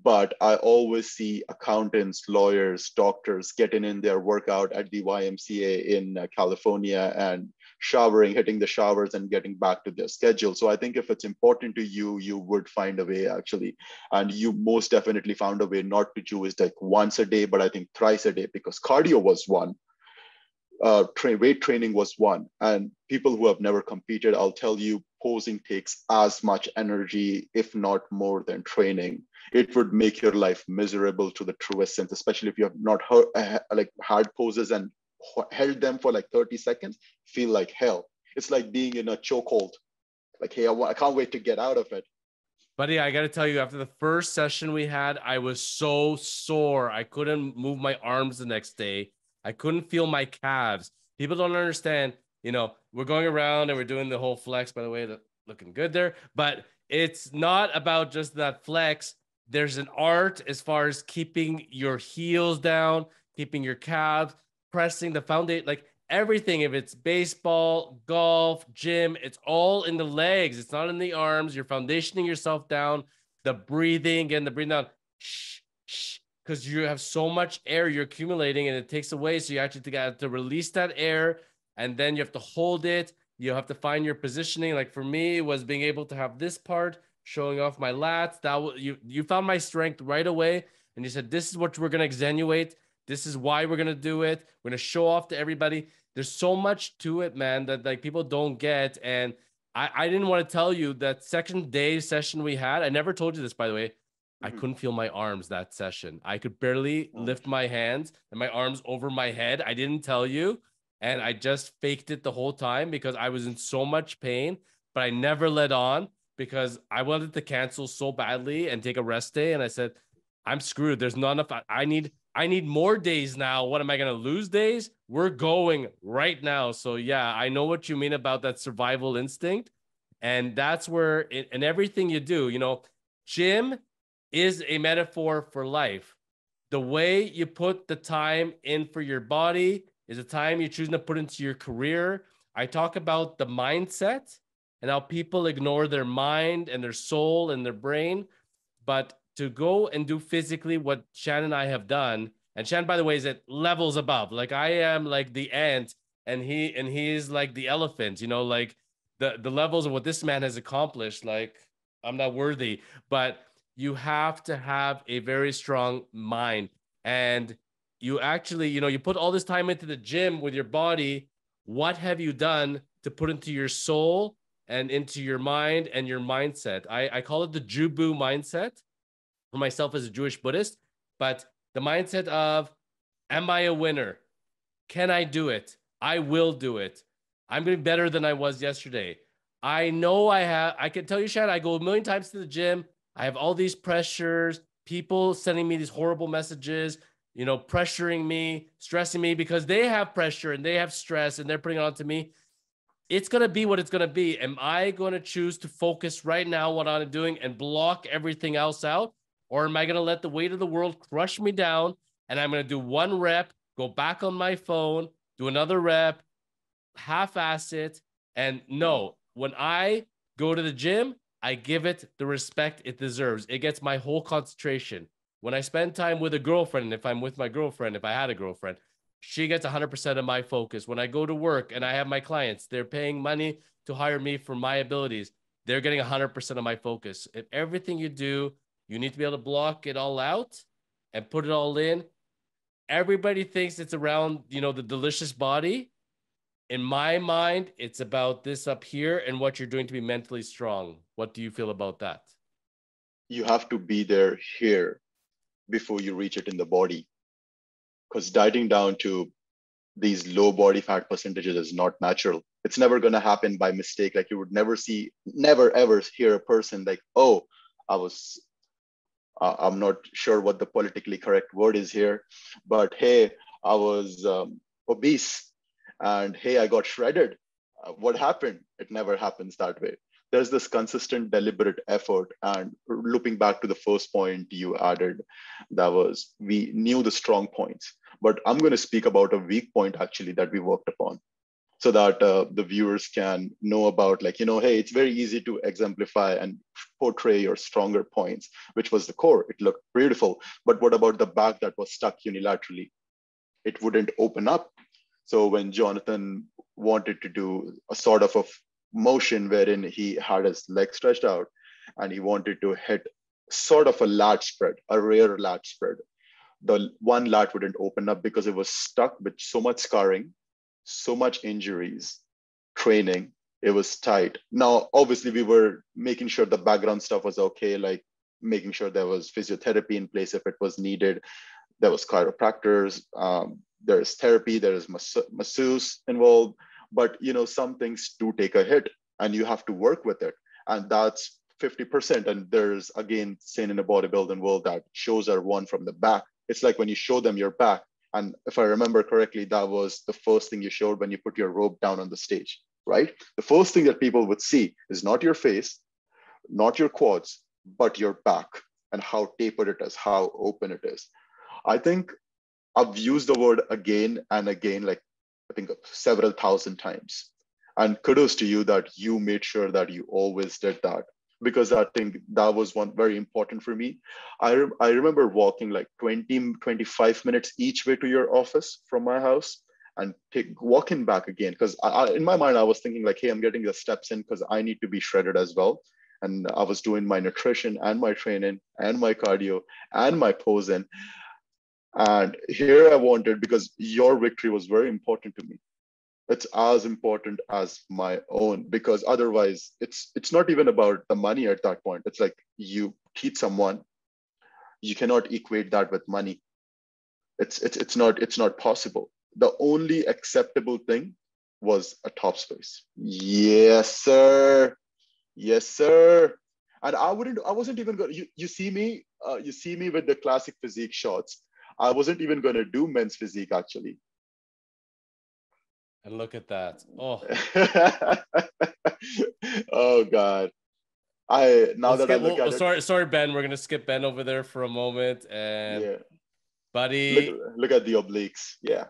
But I always see accountants, lawyers, doctors getting in their workout at the YMCA in California and showering, hitting the showers and getting back to their schedule. So I think if it's important to you, you would find a way actually. And you most definitely found a way not to do it like once a day, but I think thrice a day, because cardio was one, weight training was one. And people who have never competed, I'll tell you, posing takes as much energy, if not more, than training. It would make your life miserable to the truest sense, especially if you have not like hard poses and held them for like 30 seconds, feel like hell. It's like being in a chokehold. Like, hey, I can't wait to get out of it. Buddy, I got to tell you, after the first session we had, I was so sore. I couldn't move my arms the next day. I couldn't feel my calves. People don't understand. We're going around and we're doing the whole flex, by the way, looking good there. But it's not about just that flex. There's an art as far as keeping your heels down, keeping your calves, pressing the foundation. Like everything, if it's baseball, golf, gym, it's all in the legs. It's not in the arms. You're foundationing yourself down, the breathing and the breathing down, shh, shh, because you have so much air you're accumulating and it takes away. So you actually got to release that air, and then you have to hold it. You have to find your positioning. Like for me, it was being able to have this part showing off my lats. You found my strength right away, and you said, this is what we're going to extenuate. This is why we're going to do it. We're going to show off to everybody. There's so much to it, man, that like people don't get. And I didn't want to tell you that second day session we had. I never told you this, by the way. I Mhm. couldn't feel my arms that session. I could barely Oh, lift my hands and my arms over my head. I didn't tell you. And I just faked it the whole time because I was in so much pain, but I never let on because I wanted to cancel so badly and take a rest day. And I said, I'm screwed. There's not enough. I need more days now. What am I going to lose days? We're going right now. So yeah, I know what you mean about that survival instinct. And that's where in everything you do, gym is a metaphor for life. The way you put the time in for your body is the time you're choosing to put into your career. I talk about the mindset and how people ignore their mind and their soul and their brain. But to go and do physically what Shan and I have done, and Shan, by the way, is at levels above. Like I am like the ant, and he is like the elephant. Like the levels of what this man has accomplished. Like I'm not worthy, but you have to have a very strong mind, and you actually, you put all this time into the gym with your body. What have you done to put into your soul and into your mind and your mindset? I call it the Jubu mindset for myself as a Jewish Buddhist, but the mindset of, am I a winner? Can I do it? I will do it. I'm going to be better than I was yesterday. I know I can tell you, Shan, I go a million times to the gym. I have all these pressures, people sending me these horrible messages, pressuring me, stressing me because they have pressure and they have stress and they're putting it onto me. It's going to be what it's going to be. Am I going to choose to focus right now what I'm doing and block everything else out? Or am I going to let the weight of the world crush me down and I'm going to do one rep, go back on my phone, do another rep, half-ass it? And no, when I go to the gym, I give it the respect it deserves. It gets my whole concentration. When I spend time with a girlfriend, if I'm with my girlfriend, if I had a girlfriend, she gets 100% of my focus. When I go to work and I have my clients, they're paying money to hire me for my abilities. They're getting 100% of my focus. If everything you do, you need to be able to block it all out and put it all in. Everybody thinks it's around, the delicious body. In my mind, it's about this up here and what you're doing to be mentally strong. What do you feel about that? You have to be there here before you reach it in the body. Because dieting down to these low body fat percentages is not natural. It's never going to happen by mistake. Like you would never ever hear a person like, oh, I'm not sure what the politically correct word is here, but hey, I was obese and hey, I got shredded. What happened? It never happens that way. There's this consistent, deliberate effort. And looping back to the first point you added, that was we knew the strong points, but I'm going to speak about a weak point actually that we worked upon so that the viewers can know about hey, it's very easy to exemplify and portray your stronger points, which was the core. It looked beautiful. But what about the back that was stuck unilaterally? It wouldn't open up. So when Jonathan wanted to do a sort of a motion wherein he had his leg stretched out and he wanted to hit sort of a lat spread, a rare lat spread, the one lat wouldn't open up because it was stuck with so much scarring, so much injuries, training. It was tight. Now, obviously, we were making sure the background stuff was okay, like making sure there was physiotherapy in place if it was needed. There was chiropractors. There's therapy. There is masseuse involved. But some things do take a hit, and you have to work with it. And that's 50%. And there's again, saying in the bodybuilding world that shows are won from the back. It's like when you show them your back. And if I remember correctly, that was the first thing you showed when you put your robe down on the stage, right? The first thing that people would see is not your face, not your quads, but your back and how tapered it is, how open it is. I think I've used the word again and again, like I think several thousand times. And kudos to you that you made sure that you always did that, because I think that was one very important for me. I remember walking like 20, 25 minutes each way to your office from my house and walking back again. Because in my mind, I was thinking like, hey, I'm getting the steps in because I need to be shredded as well. And I was doing my nutrition and my training and my cardio and my posing. And here I wanted, because your victory was very important to me. It's as important as my own, because otherwise it's not even about the money at that point. It's like you teach someone, you cannot equate that with money. It's not possible. The only acceptable thing was a top space. Yes, sir. Yes, sir. And I wasn't even going. You see me with the classic physique shots. I wasn't even going to do men's physique actually. And look at that. Oh. Oh God. Sorry, Ben. We're gonna skip Ben over there for a moment. And yeah, buddy. Look at the obliques. Yeah,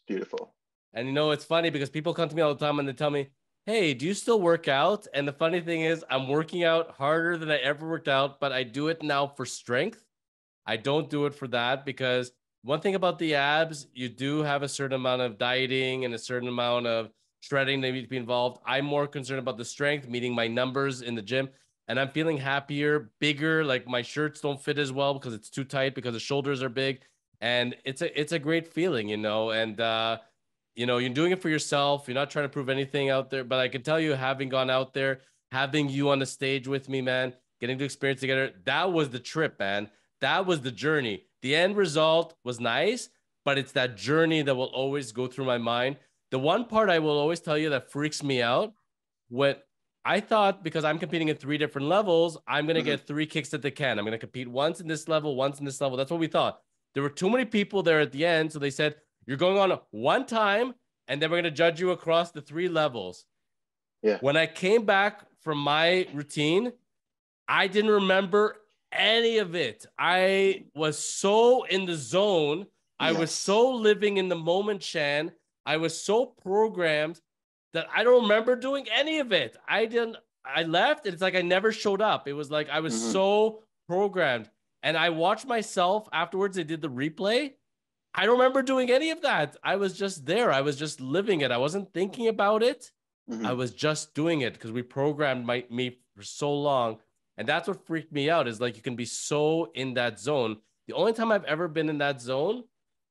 beautiful. And it's funny because people come to me all the time and they tell me, hey, do you still work out? And the funny thing is, I'm working out harder than I ever worked out, but I do it now for strength. I don't do it for that, because one thing about the abs, you do have a certain amount of dieting and a certain amount of shredding that needs to be involved. I'm more concerned about the strength, meeting my numbers in the gym, and I'm feeling happier, bigger. Like my shirts don't fit as well because it's too tight, because the shoulders are big, and it's a great feeling, and you're doing it for yourself. You're not trying to prove anything out there, but I can tell you, having gone out there, having you on the stage with me, man, getting to experience together, that was the trip, man. That was the journey. The end result was nice, but it's that journey that will always go through my mind. The one part I will always tell you that freaks me out, when I thought, because I'm competing at 3 different levels, I'm going to get 3 kicks at the can. I'm going to compete once in this level, once in this level. That's what we thought. There were too many people there at the end. So they said, you're going on one time, and then we're going to judge you across the 3 levels. Yeah. When I came back from my routine, I didn't remember any of it. I was so in the zone. I was Yes. so living in the moment, Shan. I was so programmed that I don't remember doing any of it. I left. It's like I never showed up. It was like I was Mm-hmm. so programmed. And I watched myself afterwards. They did the replay. I don't remember doing any of that. I was just there. I was just living it. I wasn't thinking about it. I Mm-hmm. was just doing it because we programmed me for so long. And that's what freaked me out is like you can be so in that zone. The only time I've ever been in that zone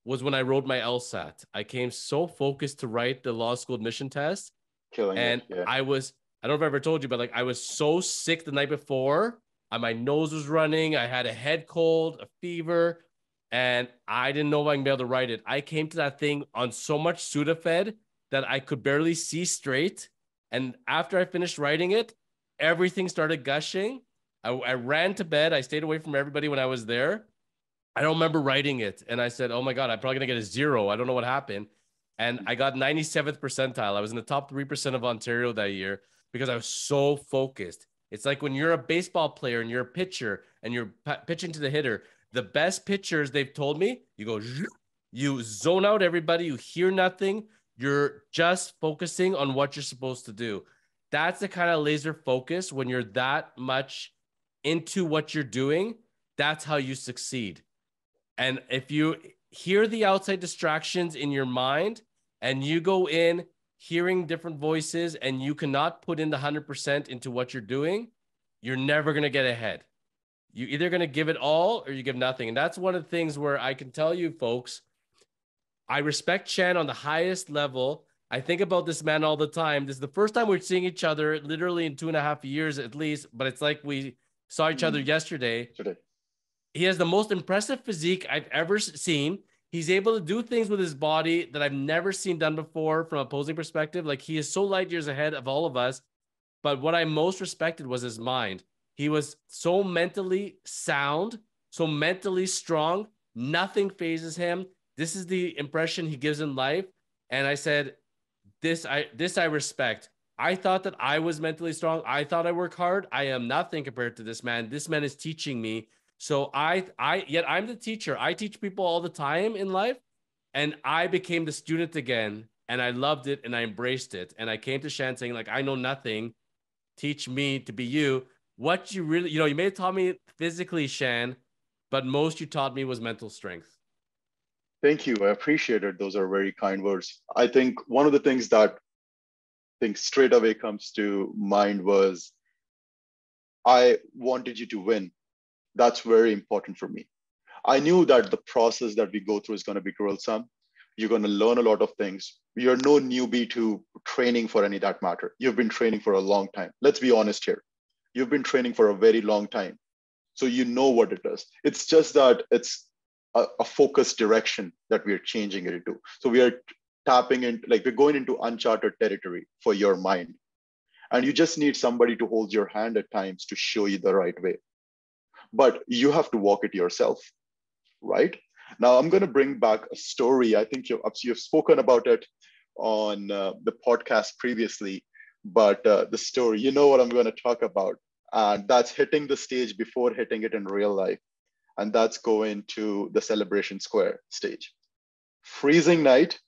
was when I wrote my LSAT. I came so focused to write the law school admission test. Killing it. And Yeah. I don't know if I ever told you, but like I was so sick the night before. My nose was running. I had a head cold, a fever, and I didn't know if I can be able to write it. I came to that thing on so much Sudafed that I could barely see straight. And after I finished writing it, everything started gushing. I ran to bed. I stayed away from everybody when I was there. I don't remember writing it. And I said, oh my God, I'm probably going to get a 0. I don't know what happened. And I got 97th percentile. I was in the top 3% of Ontario that year because I was so focused. It's like when you're a baseball player and you're a pitcher and you're pitching to the hitter, the best pitchers they've told me, you go, you zone out everybody, you hear nothing, you're just focusing on what you're supposed to do. That's the kind of laser focus when you're that much into what you're doing. That's how you succeed. And if you hear the outside distractions in your mind and you go in hearing different voices and you cannot put in the 100% into what you're doing, you're never going to get ahead. You're either going to give it all or you give nothing. And that's one of the things where I can tell you, folks, I respect Shan on the highest level. I think about this man all the time. This is the first time we're seeing each other literally in 2.5 years at least, but it's like we saw each other Mm-hmm. yesterday. Today. He has the most impressive physique I've ever seen. He's able to do things with his body that I've never seen done before from a posing perspective. Like he is so light years ahead of all of us. But what I most respected was his mind. He was so mentally sound, so mentally strong. Nothing phases him. This is the impression he gives in life. And I said, this I respect. I thought that I was mentally strong. I thought I work hard. I am nothing compared to this man. This man is teaching me. So yet I'm the teacher. I teach people all the time in life, and I became the student again, and I loved it and I embraced it. And I came to Shan saying like, I know nothing. Teach me to be you. What you really, you may have taught me physically, Shan, but most you taught me was mental strength. Thank you. I appreciate it. Those are very kind words. I think one of the things that I think straight away comes to mind was I wanted you to win. That's very important for me. I knew that the process that we go through is going to be gruesome. You're going to learn a lot of things. You're no newbie to training for any that matter. You've been training for a long time. Let's be honest here. You've been training for a very long time. So you know what it is. It's just that it's a focused direction that we're changing it into. So we are tapping in, like we're going into uncharted territory for your mind. And you just need somebody to hold your hand at times to show you the right way. But you have to walk it yourself, right? Now I'm going to bring back a story. I think you've spoken about it on the podcast previously, but the story, you know what I'm going to talk about. And that's hitting the stage before hitting it in real life. And that's going to the Celebration Square stage. Freezing night.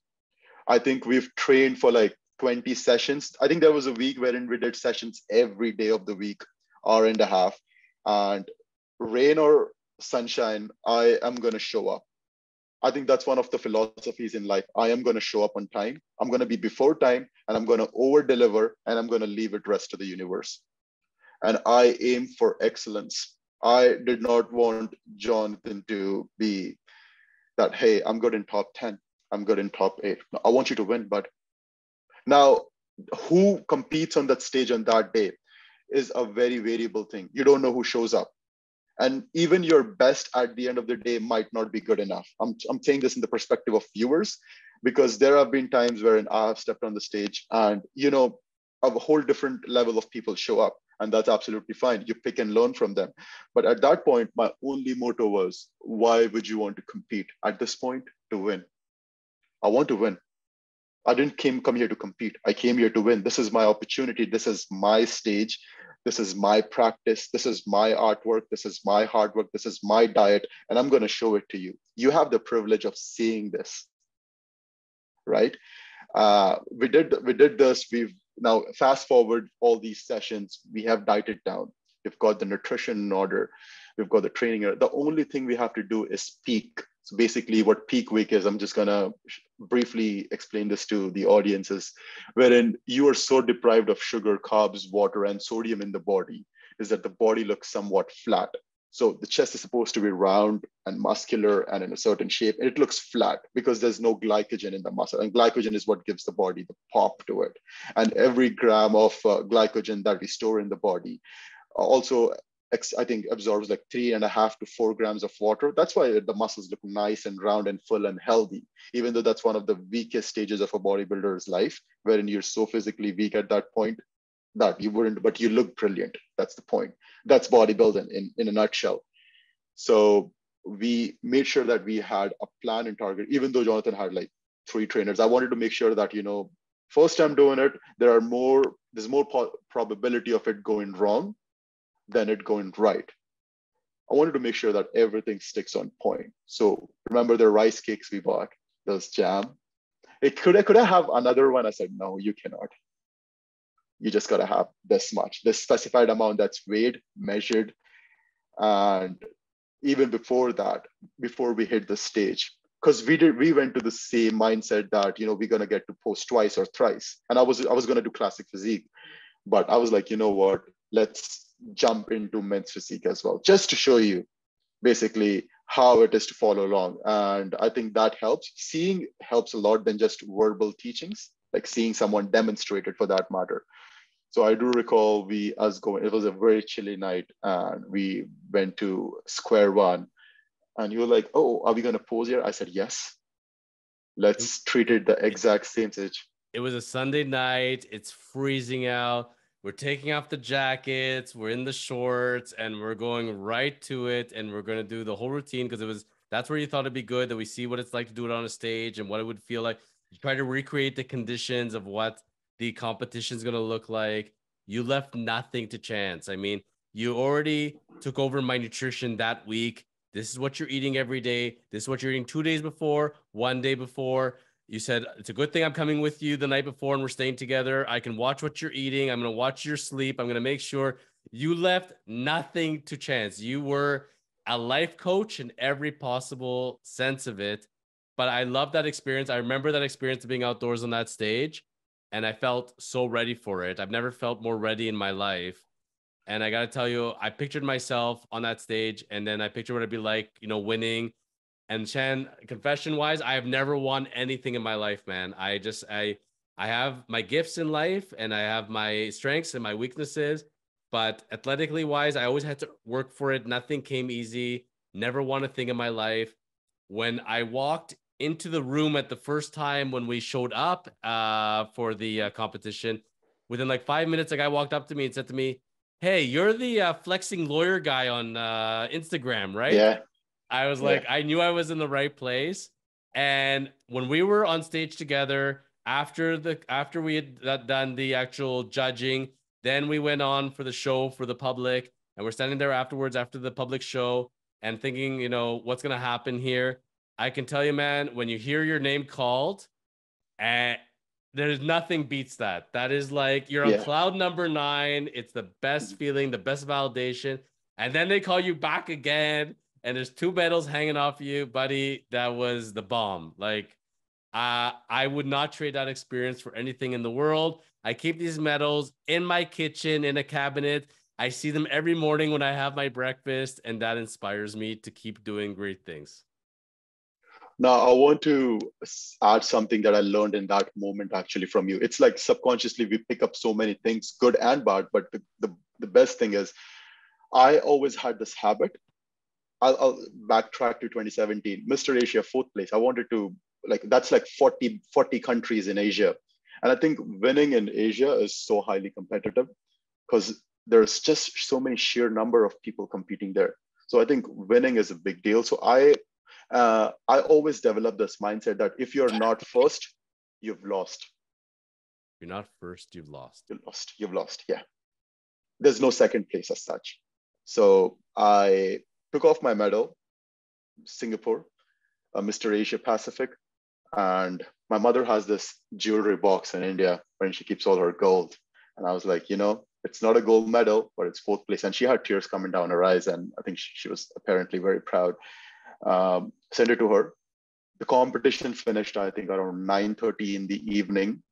I think we've trained for like 20 sessions. I think there was a week wherein we did sessions every day of the week, hour and a half. And rain or sunshine, I am going to show up. I think that's one of the philosophies in life. I am going to show up on time. I'm going to be before time and I'm going to over deliver and I'm going to leave it rest to the universe. And I aim for excellence. I did not want Jonathan to be that, hey, I'm good in top 10. I'm good in top 8. No, I want you to win, but now who competes on that stage on that day is a very variable thing. You don't know who shows up. And even your best at the end of the day might not be good enough. I'm saying this in the perspective of viewers, because there have been times wherein I have stepped on the stage and, a whole different level of people show up. And that's absolutely fine. You pick and learn from them. But at that point, my only motto was, why would you want to compete at this point? To win. I want to win. I didn't come here to compete. I came here to win. This is my opportunity. This is my stage. This is my practice. This is my artwork. This is my hard work. This is my diet. And I'm going to show it to you. You have the privilege of seeing this, right? We did this. We've now fast forward all these sessions. We have dieted down. We've got the nutrition in order. We've got the training. The only thing we have to do is peak. So basically what peak week is, I'm just going to briefly explain this to the audiences, wherein you are so deprived of sugar, carbs, water, and sodium in the body, is that the body looks somewhat flat. So the chest is supposed to be round and muscular and in a certain shape. And it looks flat because there's no glycogen in the muscle. And glycogen is what gives the body the pop to it. And every gram of glycogen that we store in the body also, I think, absorbs like 3.5 to 4 grams of water. That's why the muscles look nice and round and full and healthy, even though that's one of the weakest stages of a bodybuilder's life, wherein you're so physically weak at that point that you wouldn't, but you look brilliant. That's the point. That's bodybuilding in a nutshell. So we made sure that we had a plan and target, even though Jonathan had like 3 trainers. I wanted to make sure that, first time doing it, there's more probability of it going wrong than it going right. I wanted to make sure that everything sticks on point. So remember the rice cakes we bought, those jam. Could I have another one? I said, no, you cannot. You just gotta have this much, this specified amount that's weighed, measured. And even before that, before we hit the stage, because we went to the same mindset that, we're gonna get to post twice or thrice. And I was gonna do classic physique, but I was like, you know what, let's jump into men's physique as well, just to show you basically how it is to follow along. And I think that helps. Seeing helps a lot than just verbal teachings, like seeing someone demonstrate it for that matter. So I do recall it was a very chilly night and we went to square one and you were like, oh, are we going to pose here? I said, yes, let's treat it the exact same stage. It was a Sunday night. It's freezing out. We're taking off the jackets. We're in the shorts and we're going right to it. And we're going to do the whole routine because that's where you thought it'd be good, that we see what it's like to do it on a stage and what it would feel like. You try to recreate the conditions of what the competition is going to look like. You left nothing to chance. I mean, you already took over my nutrition that week. This is what you're eating every day. This is what you're eating 2 days before, 1 day before. You said, it's a good thing I'm coming with you the night before and we're staying together. I can watch what you're eating. I'm going to watch your sleep. I'm going to make sure. You left nothing to chance. You were a life coach in every possible sense of it. But I love that experience. I remember that experience of being outdoors on that stage. And I felt so ready for it. I've never felt more ready in my life. And I got to tell you, I pictured myself on that stage and then I pictured what it'd be like, winning. And Shan, confession wise, I have never won anything in my life, man. I have my gifts in life and I have my strengths and my weaknesses, but athletically wise, I always had to work for it. Nothing came easy. Never won a thing in my life. When I walked into the room at the first time when we showed up for the competition, within like 5 minutes, a guy walked up to me and said to me, "Hey, you're the flexing lawyer guy on Instagram, right?" Yeah. I was like, I knew I was in the right place. And when we were on stage together, after we had done the actual judging, then we went on for the show for the public, and we're standing there afterwards after the public show and thinking, what's gonna happen here. I can tell you, man, when you hear your name called, and there's nothing beats that. That is like you're on cloud number 9. It's the best feeling, the best validation. And then they call you back again and there's 2 medals hanging off you, buddy. That was the bomb. Like, I would not trade that experience for anything in the world. I keep these medals in my kitchen in a cabinet. I see them every morning when I have my breakfast, and that inspires me to keep doing great things. Now, I want to add something that I learned in that moment actually from you. It's like subconsciously we pick up so many things, good and bad, but the best thing is I always had this habit. I'll backtrack to 2017, Mr. Asia, 4th place. I wanted to, that's like 40 countries in Asia. And I think winning in Asia is so highly competitive because there's just so many sheer number of people competing there. So I think winning is a big deal. So I always develop this mindset that if you're not first, you've lost. You're not first, you've lost. You've lost, yeah. there's no second place as such. So I took off my medal, Singapore, Mr. Asia Pacific. And my mother has this jewelry box in India where she keeps all her gold. And I was like, it's not a gold medal, but it's fourth place. And she had tears coming down her eyes. And I think she was apparently very proud. Sent it to her. The competition finished, I think, around 9:30 in the evening.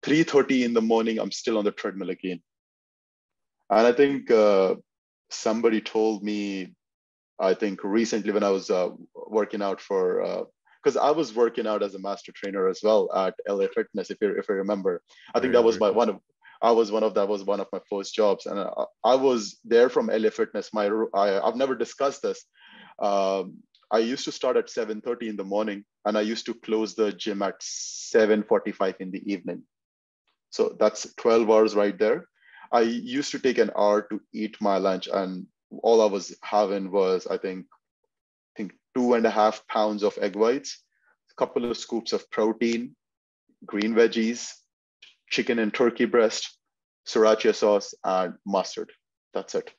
3:30 in the morning, I'm still on the treadmill again. And I think somebody told me, I think recently when I was working out for, because I was working out as a master trainer as well at LA Fitness, if you remember. I think that was my one of my first jobs, and I was there from LA Fitness. I've never discussed this. I used to start at 7:30 in the morning, and I used to close the gym at 7:45 in the evening. So that's 12 hours right there. I used to take an hour to eat my lunch, and all I was having was, I think 2.5 pounds of egg whites, a couple of scoops of protein, green veggies, chicken and turkey breast, sriracha sauce, and mustard. That's it.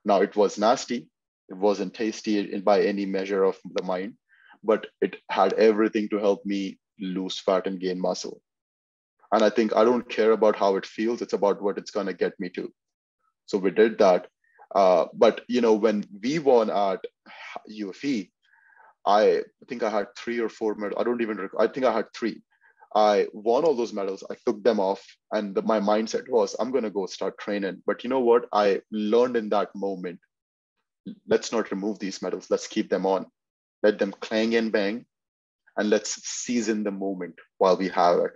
Now, it was nasty. It wasn't tasty by any measure of the mind, but it had everything to help me lose fat and gain muscle. And I think I don't care about how it feels. It's about what it's going to get me to. So we did that. But, when we won at UFE, I think I had 3 or 4 medals. I don't even recall. I think I had 3. I won all those medals. I took them off. And my mindset was, I'm going to go start training. But you know what? I learned in that moment, let's not remove these medals. Let's keep them on. Let them clang and bang. And let's season the moment while we have it.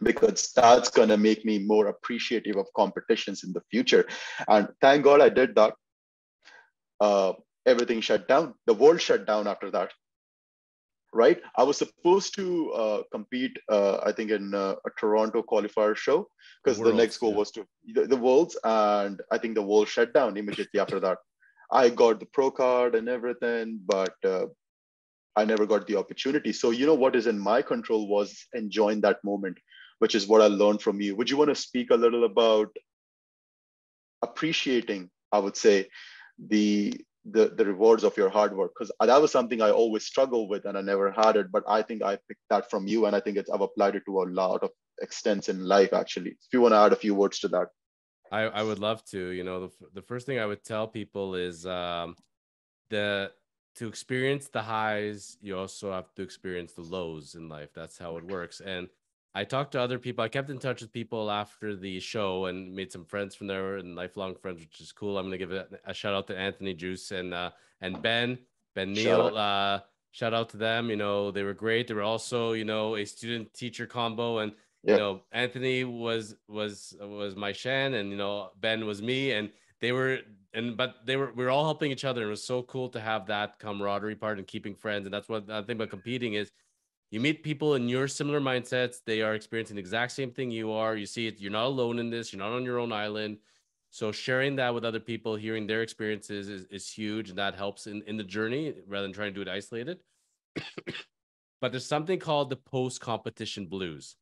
Because that's going to make me more appreciative of competitions in the future. And thank God I did that. Everything shut down. The world shut down after that. Right? I was supposed to compete, I think, in a Toronto qualifier show, because the next goal was to the Worlds. And I think the world shut down immediately after that. I got the pro card and everything, but I never got the opportunity. So, what is in my control was enjoying that moment, which is what I learned from you. Would you want to speak a little about appreciating, I would say, the rewards of your hard work? Because that was something I always struggled with and I never had it, but I think I picked that from you, and I think I've applied it to a lot of extents in life, actually. If you want to add a few words to that. I would love to. The first thing I would tell people is to experience the highs, you also have to experience the lows in life. That's how it works. And I talked to other people. I kept in touch with people after the show and made some friends from there, and lifelong friends, which is cool. I'm going to give a shout out to Anthony Juice and Ben Neal. Shout out to them. They were great. They were also, a student teacher combo, and Anthony was my Shan, and Ben was me, and we were all helping each other. And it was so cool to have that camaraderie part and keeping friends. And that's what I think about competing is, you meet people in your similar mindsets. They are experiencing the exact same thing you are. You see it. You're not alone in this. You're not on your own island. So sharing that with other people, hearing their experiences is huge. And that helps in the journey rather than trying to do it isolated. But there's something called the post-competition blues.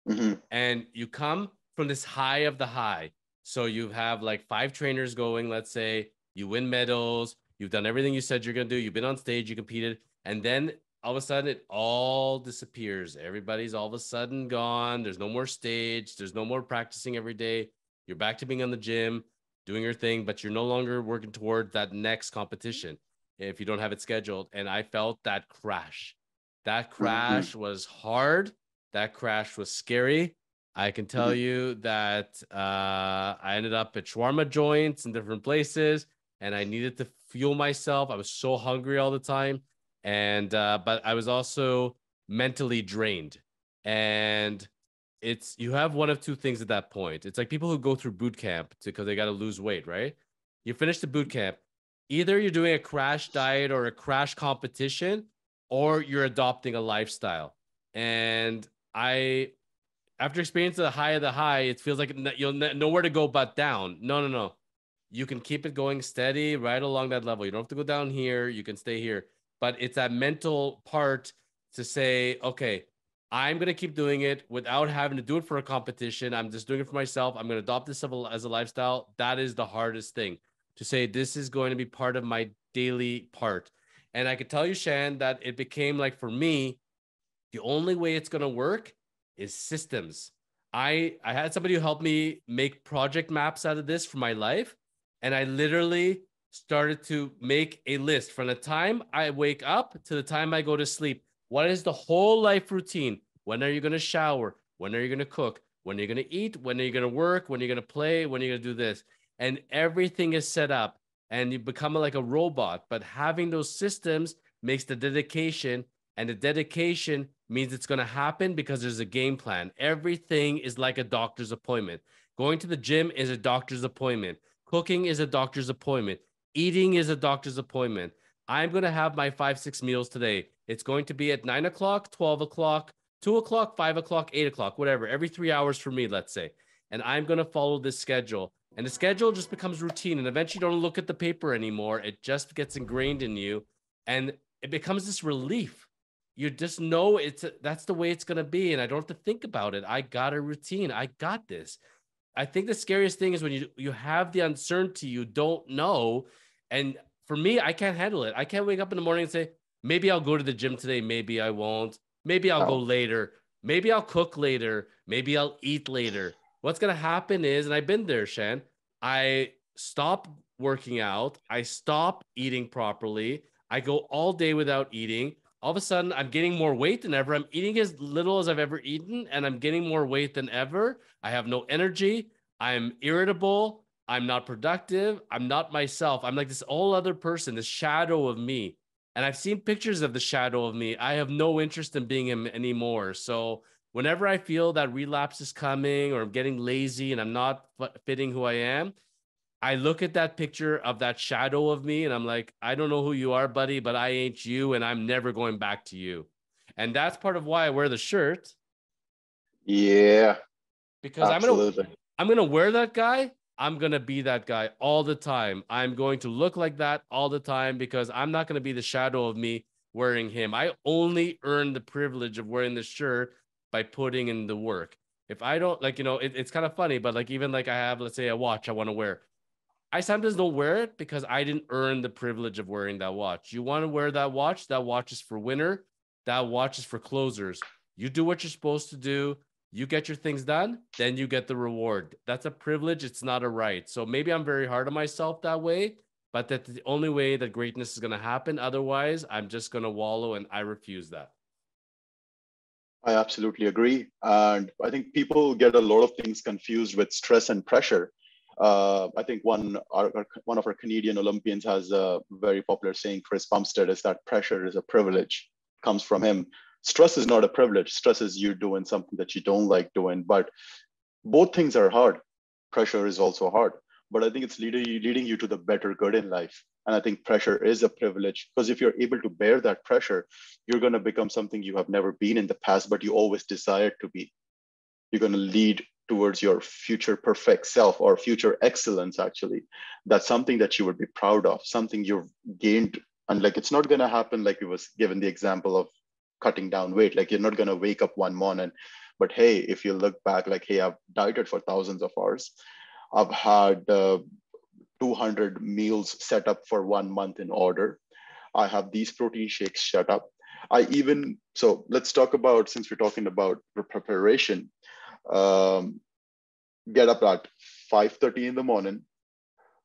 Mm-hmm. And you come from this high of the high. So you have like 5 trainers going, let's say, you win medals, you've done everything you said you're going to do, you've been on stage, you competed, and then all of a sudden it all disappears. Everybody's all of a sudden gone. There's no more stage. There's no more practicing every day. You're back to being on the gym, doing your thing, but you're no longer working toward that next competition if you don't have it scheduled. And I felt that crash. That crash was hard. That crash was scary. I can tell you that I ended up at shawarma joints in different places, and I needed to fuel myself. I was so hungry all the time. And but I was also mentally drained. And you have one of two things at that point. It's like people who go through boot camp because they got to lose weight, right? You finish the boot camp. Either you're doing a crash diet or a crash competition, or you're adopting a lifestyle. And after experiencing the high of the high, it feels like you'll nowhere to go but down. No. You can keep it going steady right along that level. You don't have to go down here. You can stay here. But it's that mental part to say, okay, I'm going to keep doing it without having to do it for a competition. I'm just doing it for myself. I'm going to adopt this as a lifestyle. That is the hardest thing, to say this is going to be part of my daily part. And I could tell you, Shan, that it became like, for me, the only way it's going to work is systems. I had somebody who helped me make project maps out of this for my life. And I literally started to make a list from the time I wake up to the time I go to sleep. What is the whole life routine? When are you going to shower? When are you going to cook? When are you going to eat? When are you going to work? When are you going to play? When are you going to do this? And everything is set up and you become like a robot. But having those systems makes the dedication, and the dedication means it's going to happen because there's a game plan. Everything is like a doctor's appointment. Going to the gym is a doctor's appointment. Cooking is a doctor's appointment. Eating is a doctor's appointment. I'm going to have my 5, 6 meals today. It's going to be at 9 o'clock, 12 o'clock, 2 o'clock, 5 o'clock, 8 o'clock, whatever, every 3 hours for me, let's say. And I'm going to follow this schedule. And the schedule just becomes routine. And eventually you don't look at the paper anymore. It just gets ingrained in you. And it becomes this relief. You just know that's the way it's going to be. And I don't have to think about it. I got a routine. I got this. I think the scariest thing is when you have the uncertainty, you don't know. And for me, I can't handle it. I can't wake up in the morning and say, maybe I'll go to the gym today. Maybe I won't. Maybe I'll go Oh, later. Maybe I'll cook later. Maybe I'll eat later. What's going to happen is, and I've been there, Shan, I stop working out. I stop eating properly. I go all day without eating. All of a sudden, I'm gaining more weight than ever. I'm eating as little as I've ever eaten, and I'm getting more weight than ever. I have no energy. I'm irritable. I'm not productive. I'm not myself. I'm like this whole other person, this shadow of me. And I've seen pictures of the shadow of me. I have no interest in being him anymore. So whenever I feel that relapse is coming or I'm getting lazy and I'm not fitting who I am, I look at that picture of that shadow of me and I'm like, I don't know who you are, buddy, but I ain't you and I'm never going back to you. And that's part of why I wear the shirt, yeah, because absolutely. I'm going to wear that guy. I'm going to be that guy all the time. I'm going to look like that all the time because I'm not going to be the shadow of me wearing him. I only earned the privilege of wearing this shirt by putting in the work. If I don't like, it's kind of funny, but like, even like I have, let's say, a watch I want to wear. I sometimes don't wear it because I didn't earn the privilege of wearing that watch. You want to wear that watch? That watch is for winner. That watch is for closers. You do what you're supposed to do. You get your things done, then you get the reward. That's a privilege. It's not a right. So maybe I'm very hard on myself that way, but that's the only way that greatness is going to happen. Otherwise, I'm just going to wallow, and I refuse that. I absolutely agree. And I think people get a lot of things confused with stress and pressure. I think one of our Canadian Olympians has a very popular saying, Chris Bumstead, is that pressure is a privilege. It comes from him. Stress is not a privilege. Stress is you doing something that you don't like doing. But both things are hard. Pressure is also hard, but I think it's leading you to the better good in life. And I think pressure is a privilege because if you're able to bear that pressure, you're going to become something you have never been in the past, but you always desired to be. You're going to lead towards your future perfect self or future excellence, actually. That's something that you would be proud of, something you've gained. And like, it's not going to happen like it was given the example of cutting down weight. Like, you're not going to wake up one morning, but hey, if you look back, like, hey, I've dieted for thousands of hours. I've had 200 meals set up for 1 month in order. I have these protein shakes set up. So let's talk about, since we're talking about preparation, um, get up at 5:30 in the morning.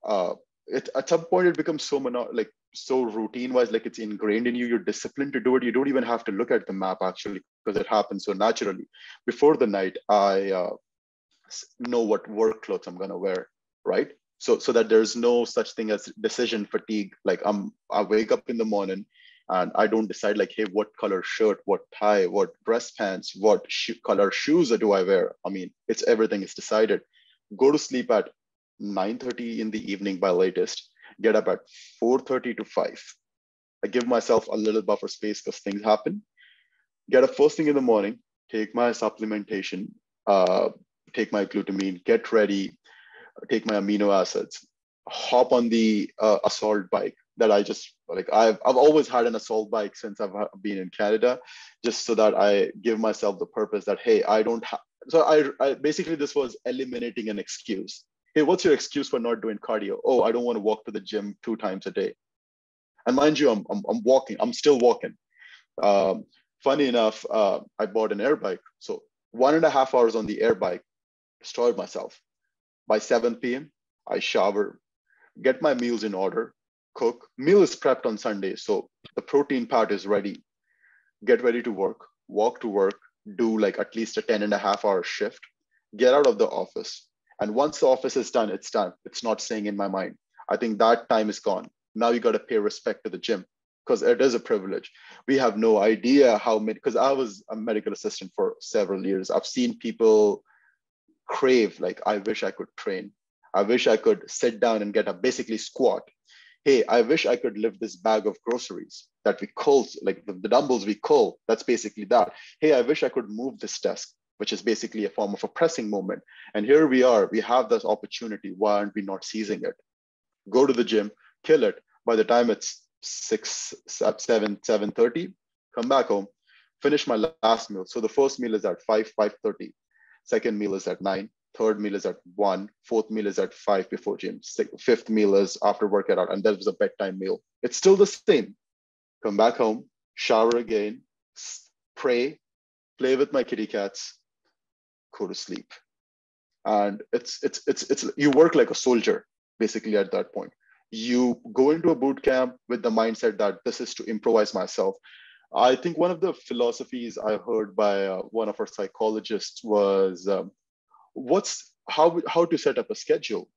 At some point, it becomes like so routine wise, like it's ingrained in you. You're disciplined to do it. You don't even have to look at the map actually, because it happens so naturally. Before the night, I know what work clothes I'm gonna wear, right? So that there's no such thing as decision fatigue. Like I wake up in the morning and I don't decide like, hey, what color shirt, what tie, what dress pants, what color shoes do I wear? I mean, it's everything is decided. Go to sleep at 9:30 in the evening by latest. Get up at 4:30 to 5. I give myself a little buffer space because things happen. Get up first thing in the morning, take my supplementation, uh, take my glutamine, get ready, take my amino acids, hop on the assault bike, that I just like. I've always had an assault bike since I've been in Canada, just so that I give myself the purpose that, hey, I don't have. So I basically, this was eliminating an excuse. Hey, what's your excuse for not doing cardio? Oh, I don't want to walk to the gym 2 times a day. And mind you, I'm walking. I'm still walking. Um, Funny enough, I bought an air bike. So 1.5 hours on the air bike, destroyed myself. By 7 p.m., I shower, get my meals in order, cook. Meal is prepped on Sunday, so the protein part is ready. Get ready to work, walk to work, do like at least a 10.5 hour shift, get out of the office. And once the office is done, it's done. It's not staying in my mind. I think that time is gone. Now you got to pay respect to the gym because it is a privilege. We have no idea how many, because I was a medical assistant for several years. I've seen people crave, like, I wish I could train. I wish I could sit down and get a basically squat. Hey, I wish I could lift this bag of groceries that we cull, like the dumbbells we cull. That's basically that. Hey, I wish I could move this desk, which is basically a form of a pressing movement. And here we are, we have this opportunity. Why aren't we not seizing it? Go to the gym, kill it. By the time it's 7:30, come back home, finish my last meal. So the first meal is at 5:30. Second meal is at 9. Third meal is at 1. Fourth meal is at 5 before gym. Fifth meal is after workout, and that was a bedtime meal. It's still the same. Come back home, shower again, pray, play with my kitty cats, go to sleep. And it's you work like a soldier basically at that point. You go into a boot camp with the mindset that this is to improvise myself. I think one of the philosophies I heard by one of our psychologists was how to set up a schedule.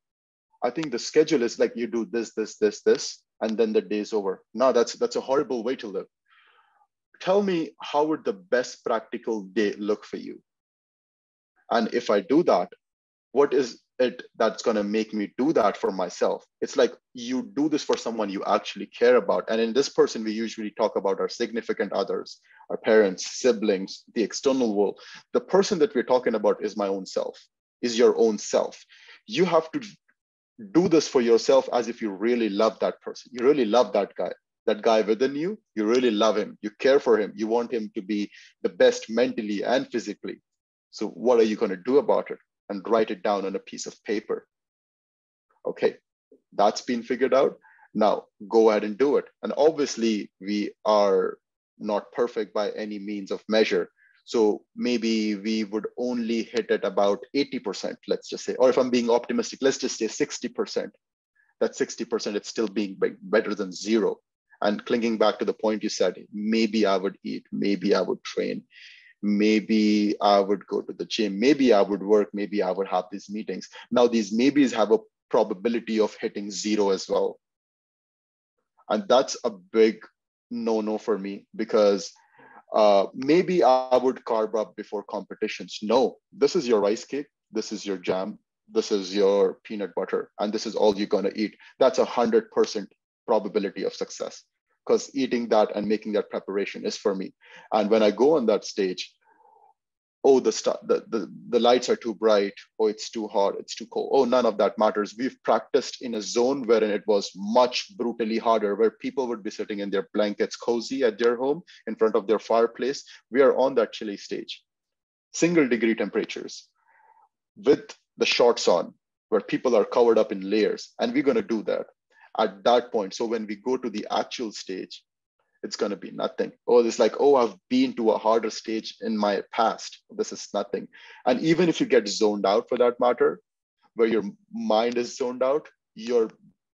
I think the schedule is like you do this, and then the day's over. No, that's a horrible way to live. Tell me, how would the best practical day look for you? And if I do that, what is it that's going to make me do that for myself? It's like you do this for someone you actually care about. And in this person, we usually talk about our significant others, our parents, siblings, the external world. The person that we're talking about is my own self, is your own self. You have to do this for yourself as if you really love that person. You really love that guy within you. You really love him. You care for him. You want him to be the best mentally and physically. So what are you going to do about it? And write it down on a piece of paper. Okay, that's been figured out. Now go ahead and do it. And obviously we are not perfect by any means of measure. So maybe we would only hit at about 80%, let's just say, or if I'm being optimistic, let's just say 60%. That 60%, it's still being better than zero. And clinging back to the point you said, maybe I would eat, maybe I would train, maybe I would go to the gym, maybe I would work, maybe I would have these meetings. Now, these maybes have a probability of hitting zero as well. And that's a big no-no for me, because maybe I would carb up before competitions. No, this is your rice cake, this is your jam, this is your peanut butter, and this is all you're gonna eat. That's 100% probability of success, because eating that and making that preparation is for me. And when I go on that stage, oh, the lights are too bright, oh, it's too hot, it's too cold. Oh, none of that matters. We've practiced in a zone wherein it was much brutally harder, where people would be sitting in their blankets cozy at their home in front of their fireplace. We are on that chilly stage, single degree temperatures, with the shorts on, where people are covered up in layers. And we're going to do that at that point. So when we go to the actual stage, it's going to be nothing. Oh, it's like, oh, I've been to a harder stage in my past. This is nothing. And even if you get zoned out, for that matter, where your mind is zoned out, your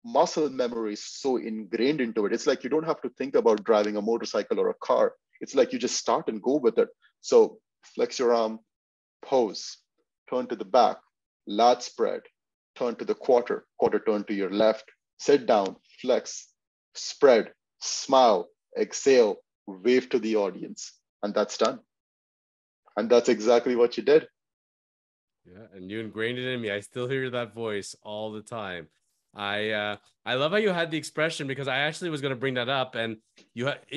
muscle memory is so ingrained into it. It's like you don't have to think about driving a motorcycle or a car. It's like you just start and go with it. So flex your arm, pose, turn to the back, lat spread, turn to the quarter turn to your left, sit down, flex, spread, smile, exhale, wave to the audience, and that's done. And that's exactly what you did. Yeah, and you ingrained it in me. I still hear that voice all the time. I love how you had the expression, because I actually was going to bring that up. And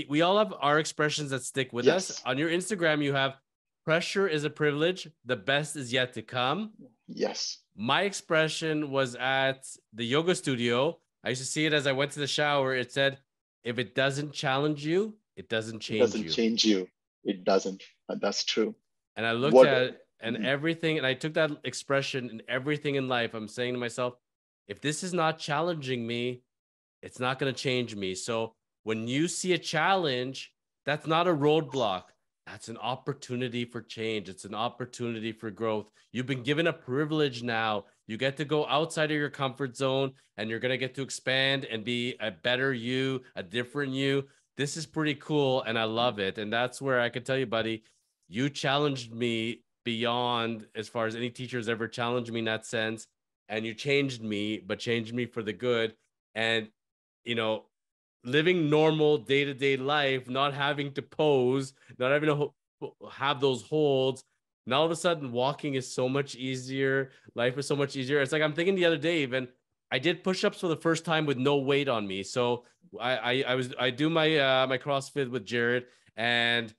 we all have our expressions that stick with us. On your Instagram, you have pressure is a privilege. The best is yet to come. Yes. My expression was at the yoga studio. I used to see it as I went to the shower. It said, if it doesn't challenge you, it doesn't It change doesn't you. change you. It doesn't. And that's true. And I looked What? at it and everything, and I took that expression in everything in life. I'm saying to myself, if this is not challenging me, it's not going to change me. So when you see a challenge, that's not a roadblock. That's an opportunity for change. It's an opportunity for growth. You've been given a privilege now. You get to go outside of your comfort zone and you're going to get to expand and be a better you, a different you. This is pretty cool and I love it. And that's where I could tell you, buddy, you challenged me beyond as far as any teacher has ever challenged me in that sense. And you changed me, but changed me for the good. And you know, living normal day-to-day life, not having to pose, not having to have those holds. Now all of a sudden, walking is so much easier. Life is so much easier. It's like I'm thinking the other day, even I did push-ups for the first time with no weight on me. So I do my my CrossFit with Jared, and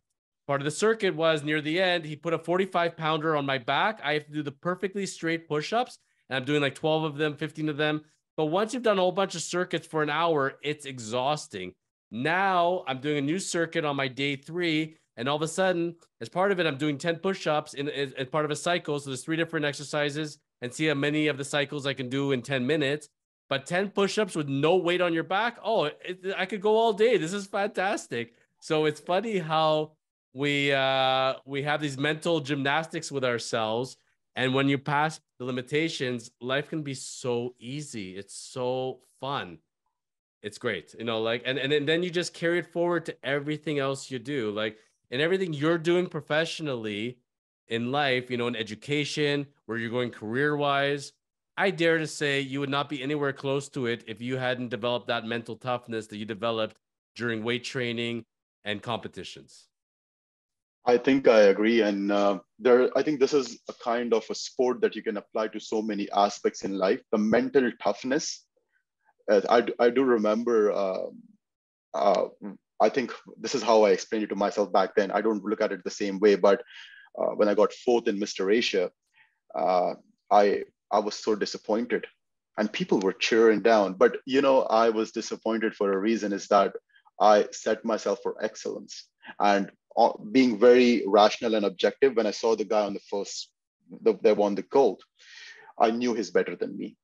part of the circuit was near the end. He put a 45 pounder on my back. I have to do the perfectly straight push-ups, and I'm doing like 12 of them, 15 of them. But once you've done a whole bunch of circuits for an hour, it's exhausting. Now I'm doing a new circuit on my day 3. And all of a sudden, as part of it, I'm doing 10 push-ups as part of a cycle. So there's 3 different exercises and see how many of the cycles I can do in 10 minutes. But 10 push-ups with no weight on your back. Oh, I could go all day. This is fantastic. So it's funny how we have these mental gymnastics with ourselves, and when you pass the limitations, life can be so easy. It's so fun. It's great, like, and then you just carry it forward to everything else you do, like, and everything you're doing professionally in life, in education, where you're going career wise. I dare to say you would not be anywhere close to it if you hadn't developed that mental toughness that you developed during weight training and competitions. I think I agree, and I think this is a kind of a sport that you can apply to so many aspects in life. The mental toughness. I do remember. Uh, I think this is how I explained it to myself back then. I don't look at it the same way, but when I got fourth in Mr. Asia, uh, I was so disappointed, and people were cheering down. But I was disappointed for a reason. Is that I set myself for excellence, and being very rational and objective. When I saw the guy on the first, they won the gold, I knew he's better than me.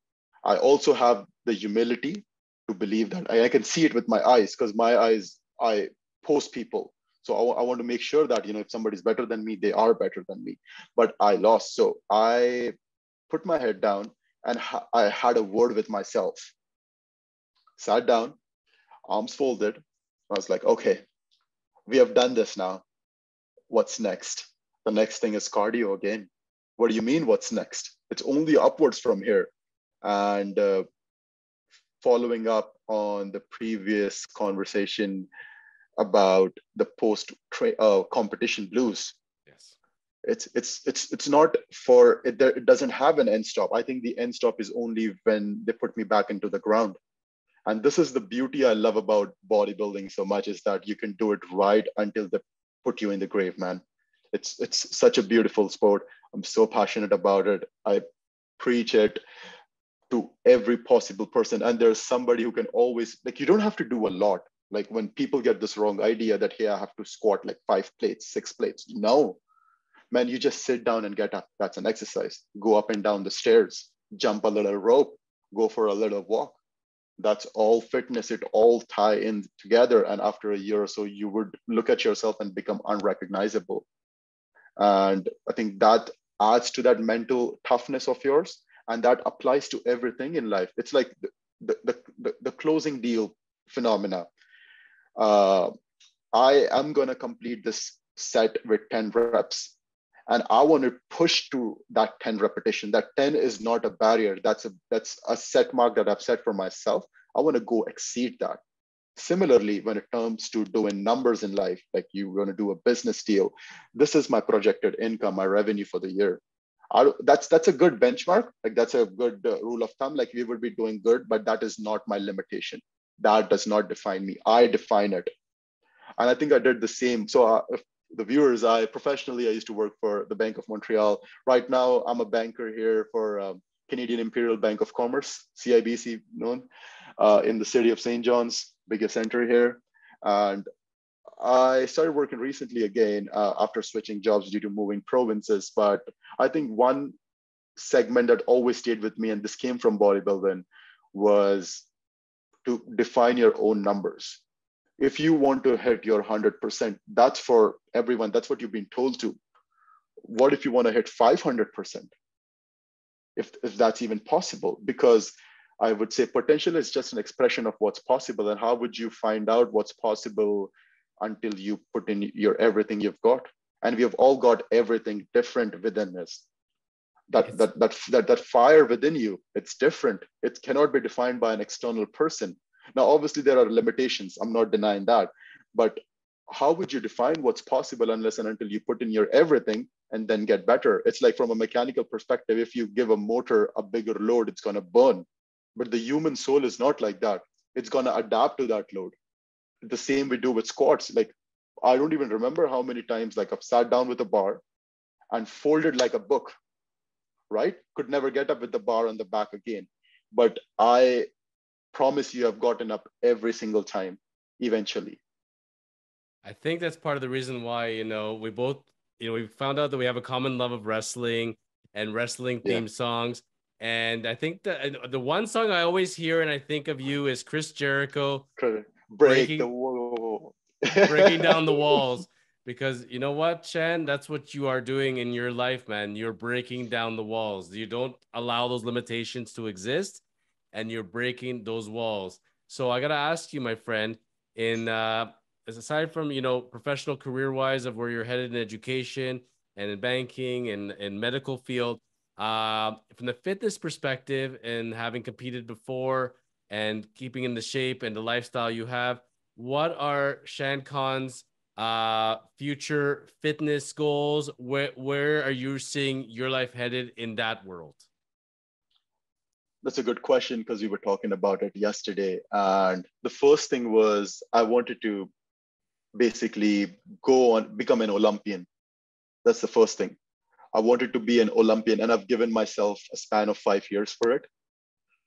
I also have the humility to believe that I can see it with my eyes, because my eyes, I post people. So I want to make sure that, if somebody's better than me, they are better than me. But I lost. So I put my head down and I had a word with myself, sat down, arms folded. I was like, okay, we have done this now. What's next? The next thing is cardio again. What do you mean, what's next? It's only upwards from here. And following up on the previous conversation about the post competition blues, Yes. It's not for it. It doesn't have an end stop. I think the end stop is only when they put me back into the ground. And this is the beauty I love about bodybuilding so much, is that you can do it right until they put you in the grave, man. It's such a beautiful sport. I'm so passionate about it. I preach it to every possible person. And there's somebody who can always, like, you don't have to do a lot. Like, when people get this wrong idea that, hey, I have to squat like 5 plates, 6 plates. No, man, you just sit down and get up. That's an exercise. Go up and down the stairs, jump a little rope, go for a little walk. That's all fitness. It all tie in together. And after a year or so, you would look at yourself and become unrecognizable. And I think that adds to that mental toughness of yours. And that applies to everything in life. It's like the closing deal phenomena. Uh, I am going to complete this set with 10 reps. And I want to push to that 10 repetition. That 10 is not a barrier. That's a set mark that I've set for myself. I want to go exceed that. Similarly, when it comes to doing numbers in life, like you want to do a business deal, this is my projected income, my revenue for the year. That's a good benchmark. Like, that's a good rule of thumb. Like, we would be doing good, but that is not my limitation. That does not define me. I define it. And I think I did the same. So if the viewers, I used to work for the Bank of Montreal. Right now, I'm a banker here for Canadian Imperial Bank of Commerce, CIBC known, in the city of St. John's, biggest center here. And I started working recently again after switching jobs due to moving provinces. But I think one segment that always stayed with me, and this came from bodybuilding, was to define your own numbers. If you want to hit your 100%, that's for everyone. That's what you've been told to. What if you want to hit 500%? If that's even possible? Because I would say potential is just an expression of what's possible. And how would you find out what's possible until you put in your everything you've got? And we have all got everything different within us. That fire within you, it's different. It cannot be defined by an external person. Now, obviously, there are limitations. I'm not denying that. But how would you define what's possible unless and until you put in your everything and then get better? It's like from a mechanical perspective, if you give a motor a bigger load, it's going to burn. But the human soul is not like that. It's going to adapt to that load. The same we do with squats. Like, I don't even remember how many times like I've sat down with a bar and folded like a book, right? Could never get up with the bar on the back again. But I promise you, I've gotten up every single time eventually. I think that's part of the reason why, we both, we found out that we have a common love of wrestling and wrestling theme songs. And I think that the one song I always hear and I think of you is Chris Jericho breaking the wall, breaking down the walls. Because you know what, Shan, that's what you are doing in your life, man. You're breaking down the walls. You don't allow those limitations to exist, and you're breaking those walls. So I gotta ask you, my friend, aside from professional career wise of where you're headed in education and in banking and in medical field, from the fitness perspective and having competed before and keeping in the shape and the lifestyle you have, what are Shan Khan's future fitness goals? Where are you seeing your life headed in that world? That's a good question because we were talking about it yesterday. And the first thing was I wanted to basically become an Olympian. That's the first thing. I wanted to be an Olympian, and I've given myself a span of 5 years for it.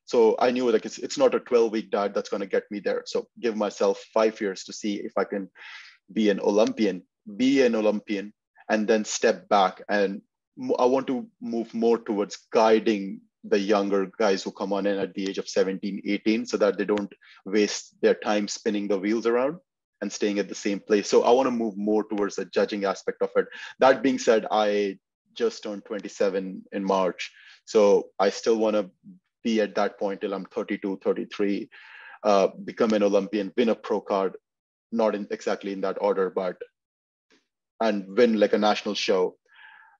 So I knew like it's not a 12-week diet that's going to get me there. So give myself 5 years to see if I can be an Olympian, and then step back. And I want to move more towards guiding the younger guys who come on in at the age of 17, 18, so that they don't waste their time spinning the wheels around and staying at the same place. So I want to move more towards the judging aspect of it. That being said, I just turned 27 in March. So I still want to be at that point till I'm 32, 33, become an Olympian, win a pro card, not exactly in that order, and win like a national show.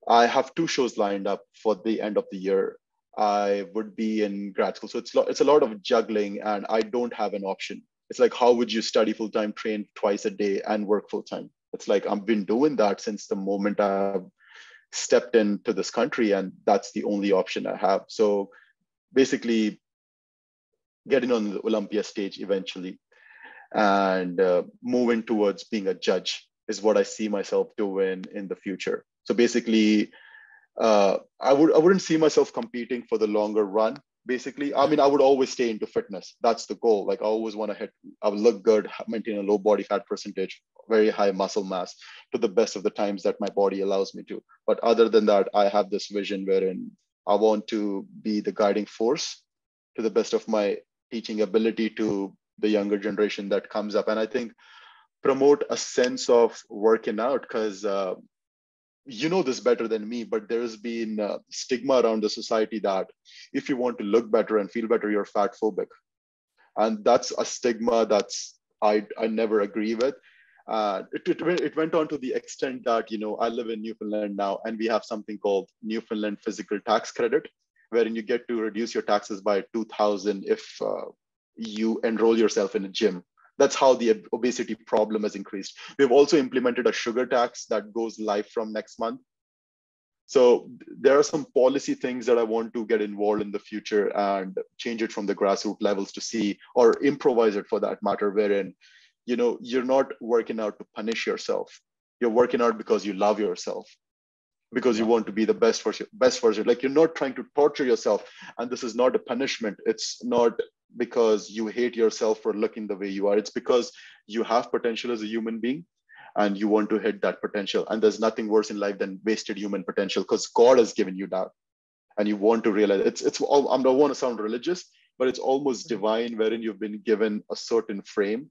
I have 2 shows lined up for the end of the year. I would be in grad school. So it's a lot of juggling, and I don't have an option. It's like, how would you study full-time, train twice a day, and work full-time? It's like, I've been doing that since the moment I've stepped into this country, and that's the only option I have. So basically getting on the Olympia stage eventually and moving towards being a judge is what I see myself doing in the future. So basically, I wouldn't see myself competing for the longer run. Basically, I mean, I would always stay into fitness. That's the goal. Like, I always want to I would look good, maintain a low body fat percentage, very high muscle mass to the best of the times that my body allows me to. But other than that, I have this vision wherein I want to be the guiding force to the best of my teaching ability to the younger generation that comes up. And I think promote a sense of working out, because you know this better than me, but there's been stigma around the society that if you want to look better and feel better, you're fat phobic. And that's a stigma I never agree with. It went on to the extent that, I live in Newfoundland now, and we have something called Newfoundland Physical Tax Credit, wherein you get to reduce your taxes by 2,000 if you enroll yourself in a gym. That's how the obesity problem has increased. We've also implemented a sugar tax that goes live from next month. So there are some policy things that I want to get involved in the future and change it from the grassroots levels to see, or improvise it for that matter, wherein, you're not working out to punish yourself. You're working out because you love yourself. because you want to be the best version. Like you're not trying to torture yourself. And this is not a punishment. It's not because you hate yourself for looking the way you are. It's because you have potential as a human being and you want to hit that potential. And there's nothing worse in life than wasted human potential because God has given you that. And you want to realize it's all, I don't want to sound religious, but it's almost divine, wherein you've been given a certain frame,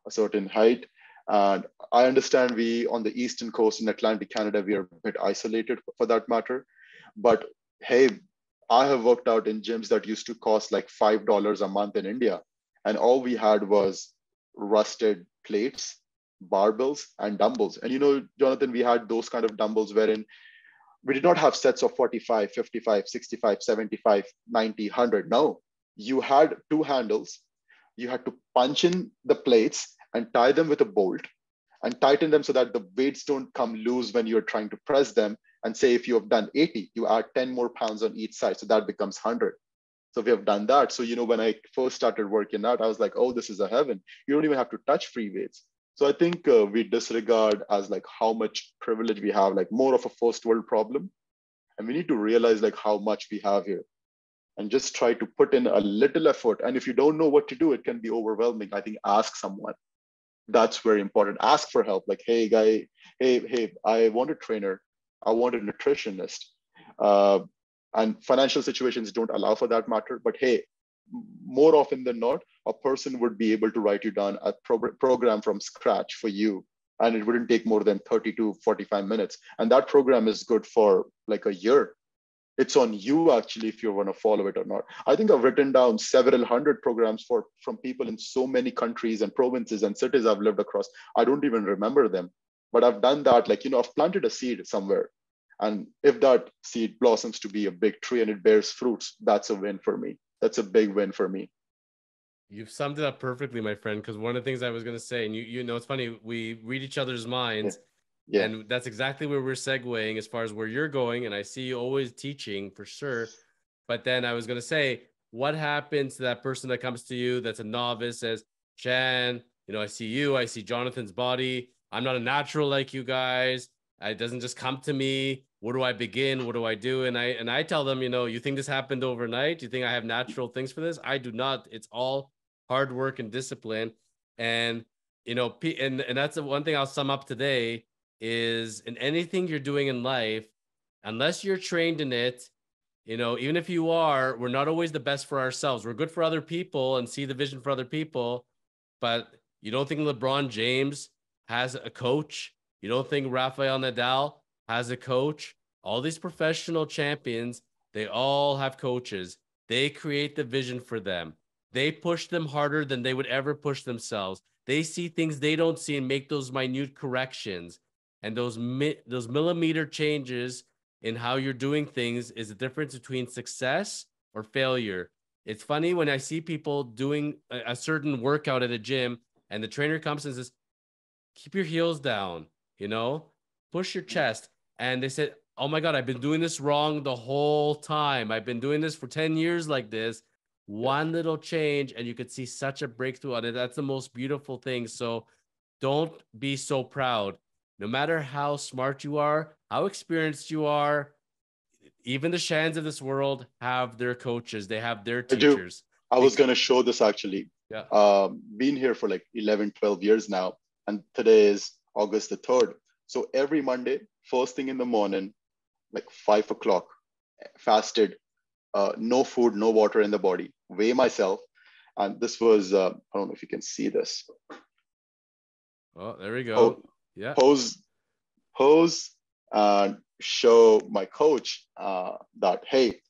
a certain height. And I understand we on the eastern coast in Atlantic Canada, we are a bit isolated for that matter. But hey, I have worked out in gyms that used to cost like $5 a month in India. And all we had was rusted plates, barbells, and dumbbells. And you know, Jonathan, we had those kind of dumbbells wherein we did not have sets of 45, 55, 65, 75, 90, 100. No, you had two handles. You had to punch in the plates and tie them with a bolt and tighten them so that the weights don't come loose when you're trying to press them. And say if you have done 80, you add 10 more pounds on each side. So that becomes 100. So we have done that. So, you know, when I first started working out, I was like, oh, this is a heaven. You don't even have to touch free weights. So I think we disregard as like how much privilege we have, like more of a first world problem. And we need to realize like how much we have here and just try to put in a little effort. And if you don't know what to do, it can be overwhelming. I think ask someone. That's very important. Ask for help. Like, hey, guy, hey, I want a trainer. I want a nutritionist. And financial situations don't allow for that matter. But hey, more often than not, a person would be able to write you down a program from scratch for you. And it wouldn't take more than 30 to 45 minutes. And that program is good for like a year. It's on you actually if you want to follow it or not. I think I've written down several hundred programs from people in so many countries and provinces and cities I've lived across. I don't even remember them, but I've done that. Like, you know, I've planted a seed somewhere. And if that seed blossoms to be a big tree and it bears fruits, that's a win for me. That's a big win for me. You've summed it up perfectly, my friend, because one of the things I was going to say, and you know, it's funny, we read each other's minds, yeah. and that's exactly where we're segueing as far as where you're going, and I see you always teaching for sure, but then I was going to say, what happens to that person that comes to you that's a novice, says, Shan, you know, I see you, I see Jonathan's body, I'm not a natural like you guys, it doesn't just come to me, where do I begin, what do I do? And I tell them, you know, you think this happened overnight? You think I have natural things for this? I do not. It's all hard work and discipline. And, you know, and that's the one thing I'll sum up today is in anything you're doing in life, unless you're trained in it, you know, even if you are, we're not always the best for ourselves. We're good for other people and see the vision for other people. But you don't think LeBron James has a coach? You don't think Rafael Nadal has a coach? All these professional champions, they all have coaches. They create the vision for them. They push them harder than they would ever push themselves. They see things they don't see and make those minute corrections. And those millimeter changes in how you're doing things is the difference between success or failure. It's funny when I see people doing a certain workout at a gym and the trainer comes and says, keep your heels down, you know, push your chest. And they said, oh my God, I've been doing this wrong the whole time. I've been doing this for 10 years like this. One little change and you could see such a breakthrough on it. That's the most beautiful thing. So don't be so proud. No matter how smart you are, how experienced you are, even the Shans of this world have their coaches. They have their I do. teachers. I was going to show this actually. Yeah. Been here for like 11, 12 years now. And today is August the 3rd. So every Monday, first thing in the morning, like 5 o'clock, fasted, no food, no water in the body, weigh myself. And this was, I don't know if you can see this. Oh, there we go. Yeah. Pose and show my coach that, hey,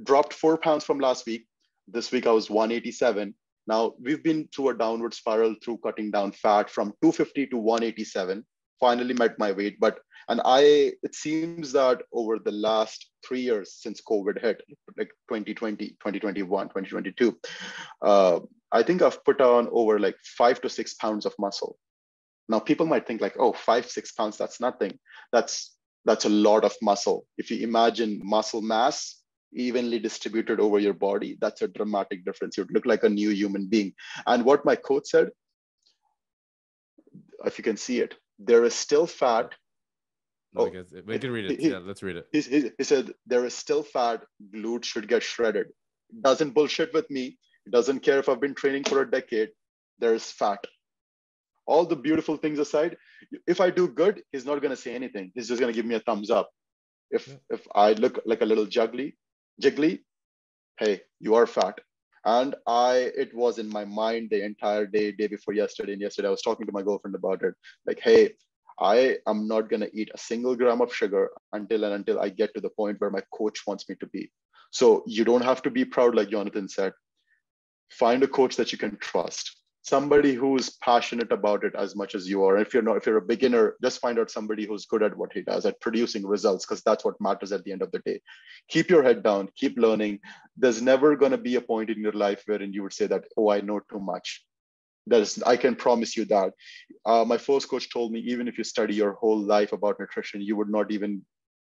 dropped 4 pounds from last week. This week I was 187. Now we've been through a downward spiral through cutting down fat from 250 to 187. Finally met my weight, it seems that over the last 3 years since COVID hit, like 2020, 2021, 2022, I think I've put on over like 5 to 6 pounds of muscle. Now people might think like, oh, 5, 6 pounds, that's nothing. That's a lot of muscle. If you imagine muscle mass evenly distributed over your body, that's a dramatic difference. You'd look like a new human being. And what my coach said, if you can see it, there is still fat No, I Oh, guess we can read he, it. he, Yeah, let's read it. he said, there is still fat, glutes should get shredded. Doesn't bullshit with me. Doesn't care if I've been training for a decade. There's fat. All the beautiful things aside, if I do good, he's not going to say anything. He's just going to give me a thumbs up. Yeah. If I look like a little jiggly, hey, you are fat. And it was in my mind the entire day before yesterday. And yesterday I was talking to my girlfriend about it. Like, hey, I am not going to eat a single gram of sugar until I get to the point where my coach wants me to be. So you don't have to be proud, like Jonathan said. Find a coach that you can trust, somebody who's passionate about it as much as you are. If you're a beginner, just find out somebody who's good at what he does, at producing results, because that's what matters at the end of the day. Keep your head down, keep learning. There's never going to be a point in your life wherein you would say that, oh, I know too much. I can promise you that. My first coach told me, even if you study your whole life about nutrition, you would not even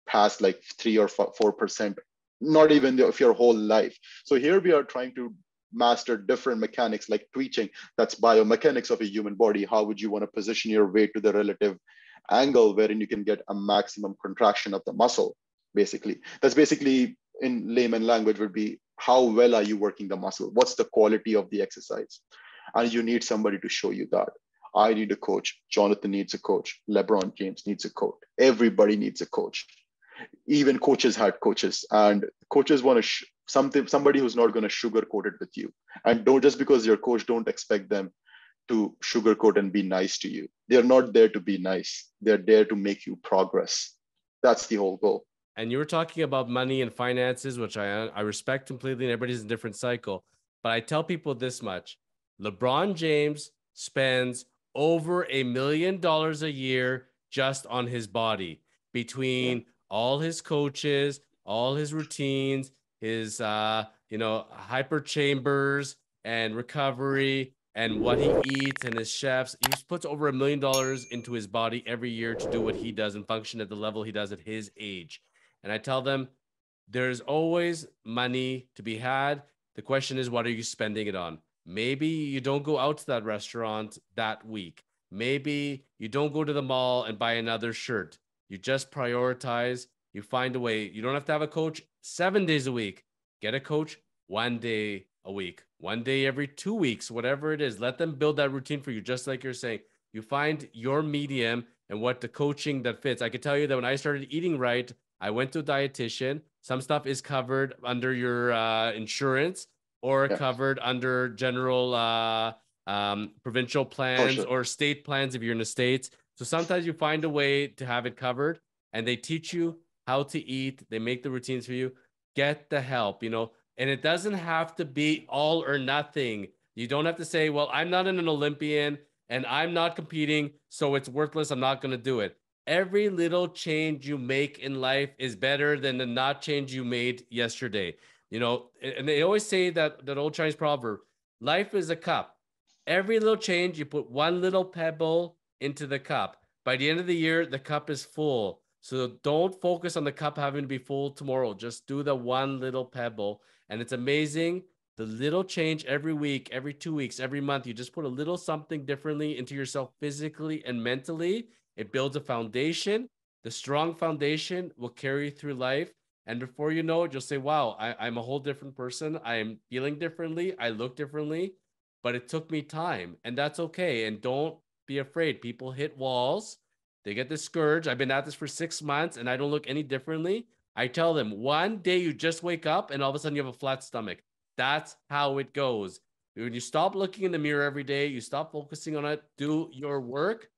pass like 3 or 4%, not even of your whole life. So here we are trying to master different mechanics like twitching. That's biomechanics of a human body. How would you want to position your weight to the relative angle wherein you can get a maximum contraction of the muscle? Basically, that's basically in layman language would be, how well are you working the muscle? What's the quality of the exercise? And you need somebody to show you that. I need a coach. Jonathan needs a coach. LeBron James needs a coach. Everybody needs a coach. Even coaches had coaches, and coaches want to somebody who's not going to sugarcoat it with you. And don't, just because your coach, don't expect them to sugarcoat and be nice to you. They're not there to be nice. They're there to make you progress. That's the whole goal. And you were talking about money and finances, which I respect completely, and everybody's in a different cycle. But I tell people this much: LeBron James spends over $1 million a year just on his body, between all his coaches, all his routines, his hyper chambers and recovery, and what he eats, and his chefs. He puts over $1 million into his body every year to do what he does and function at the level he does at his age. And I tell them, there's always money to be had. The question is, what are you spending it on? Maybe you don't go out to that restaurant that week. Maybe you don't go to the mall and buy another shirt. You just prioritize. You find a way. You don't have to have a coach 7 days a week. Get a coach 1 day a week, 1 day every 2 weeks, whatever it is. Let them build that routine for you, just like you're saying. You find your medium and what the coaching that fits. I can tell you that when I started eating right, I went to a dietitian. Some stuff is covered under your insurance, or covered under general provincial plans or state plans if you're in the States. So sometimes you find a way to have it covered, and they teach you how to eat. They make the routines for you. Get the help, and it doesn't have to be all or nothing. You don't have to say, well, I'm not an Olympian and I'm not competing, so it's worthless. I'm not going to do it. Every little change you make in life is better than the not change you made yesterday. And they always say that old Chinese proverb, life is a cup. Every little change, you put one little pebble into the cup. By the end of the year, the cup is full. So don't focus on the cup having to be full tomorrow. Just do the one little pebble. And it's amazing. The little change every week, every 2 weeks, every month, you just put a little something differently into yourself physically and mentally. It builds a foundation. The strong foundation will carry you through life. And before you know it, you'll say, wow, I'm a whole different person. I'm feeling differently. I look differently, but it took me time, and that's okay. And don't be afraid. People hit walls. They get discouraged. I've been at this for 6 months and I don't look any differently. I tell them, one day you just wake up and all of a sudden you have a flat stomach. That's how it goes. When you stop looking in the mirror every day, you stop focusing on it, do your work,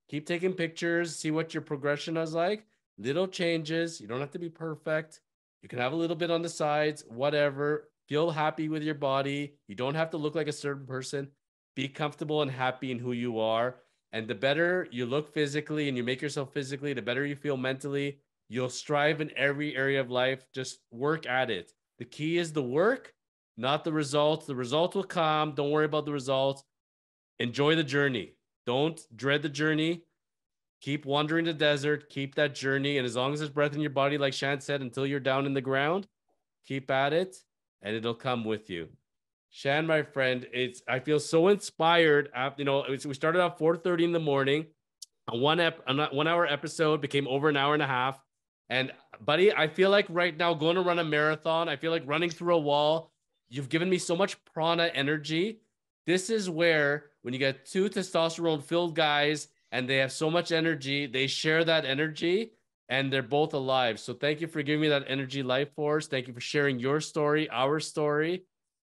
keep taking pictures, see what your progression is like. Little changes. You don't have to be perfect. You can have a little bit on the sides, whatever. Feel happy with your body. You don't have to look like a certain person. Be comfortable and happy in who you are. And the better you look physically and you make yourself physically, the better you feel mentally. You'll strive in every area of life. Just work at it. The key is the work, not the results. The results will come. Don't worry about the results. Enjoy the journey. Don't dread the journey. Keep wandering the desert. Keep that journey. And as long as there's breath in your body, like Shan said, until you're down in the ground, keep at it and it'll come with you. Shan, my friend, I feel so inspired. We started at 4:30 in the morning. A 1 hour episode became over an hour and a half. And buddy, I feel like right now going to run a marathon, I feel like running through a wall. You've given me so much prana energy. This is where when you get two testosterone filled guys and they have so much energy, they share that energy and they're both alive. So thank you for giving me that energy life force. Thank you for sharing your story, our story.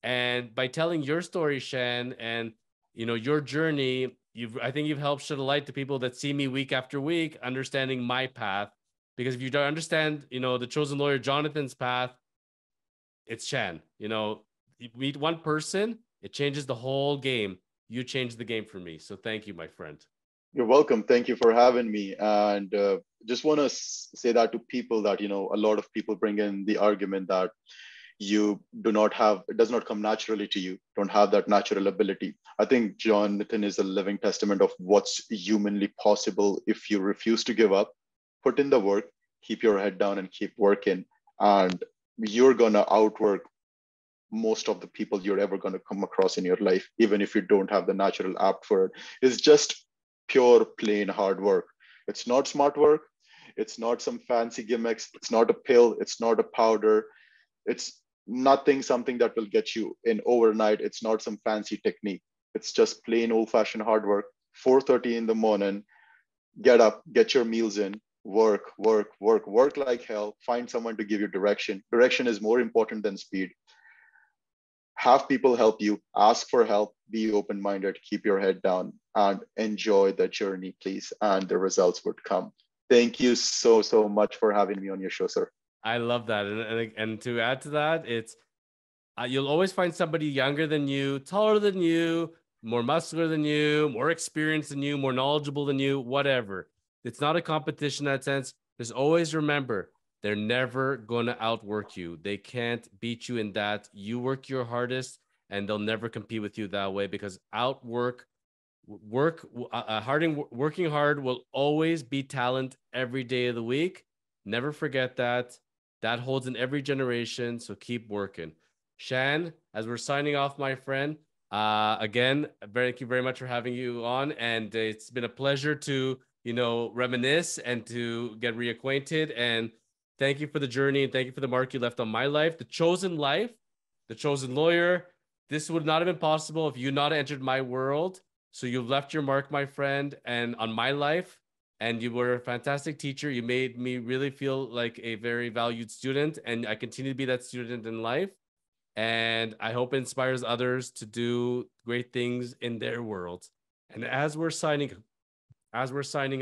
And by telling your story, Shan, and your journey, I think you've helped shed a light to people that see me week after week, understanding my path. Because if you don't understand, the chosen lawyer Jonathan's path, it's Shan. You meet one person, it changes the whole game. You changed the game for me. So thank you, my friend. You're welcome. Thank you for having me. And just want to say that to people that, a lot of people bring in the argument that you do not have, it does not come naturally to you, don't have that natural ability. I think Jonathan is a living testament of what's humanly possible if you refuse to give up, put in the work, keep your head down and keep working. And you're going to outwork most of the people you're ever going to come across in your life, even if you don't have the natural apt for it. It's just pure, plain hard work. It's not smart work. It's not some fancy gimmicks. It's not a pill. It's not a powder. It's nothing, something that will get you in overnight. It's not some fancy technique. It's just plain old fashioned hard work. 4:30 in the morning, get up, get your meals in, work, work, work, work like hell. Find someone to give you direction. Direction is more important than speed. Have people help you, ask for help, be open minded, keep your head down, and enjoy the journey, please. And the results would come. Thank you so, so much for having me on your show, sir. I love that. And to add to that, it's you'll always find somebody younger than you, taller than you, more muscular than you, more experienced than you, more knowledgeable than you, whatever. It's not a competition in that sense. Just always remember, they're never going to outwork you. They can't beat you in that. You work your hardest and they'll never compete with you that way, because working hard will always be talent every day of the week. Never forget that. That holds in every generation. So keep working. Shan, as we're signing off, my friend, again, thank you very much for having you on. And it's been a pleasure to, reminisce and to get reacquainted. And thank you for the journey. And thank you for the mark you left on my life. The chosen life, the chosen lawyer. This would not have been possible if you not entered my world. So you've left your mark, my friend, and on my life. And you were a fantastic teacher. You made me really feel like a very valued student. And I continue to be that student in life. And I hope it inspires others to do great things in their world. And as we're signing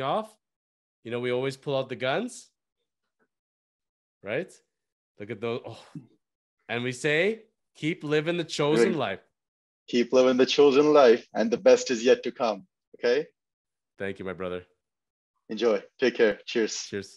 off, we always pull out the guns, right? Look at those. Oh. And we say, keep living the chosen life. Keep living the chosen life, and the best is yet to come. Okay? Thank you, my brother. Enjoy. Take care. Cheers. Cheers.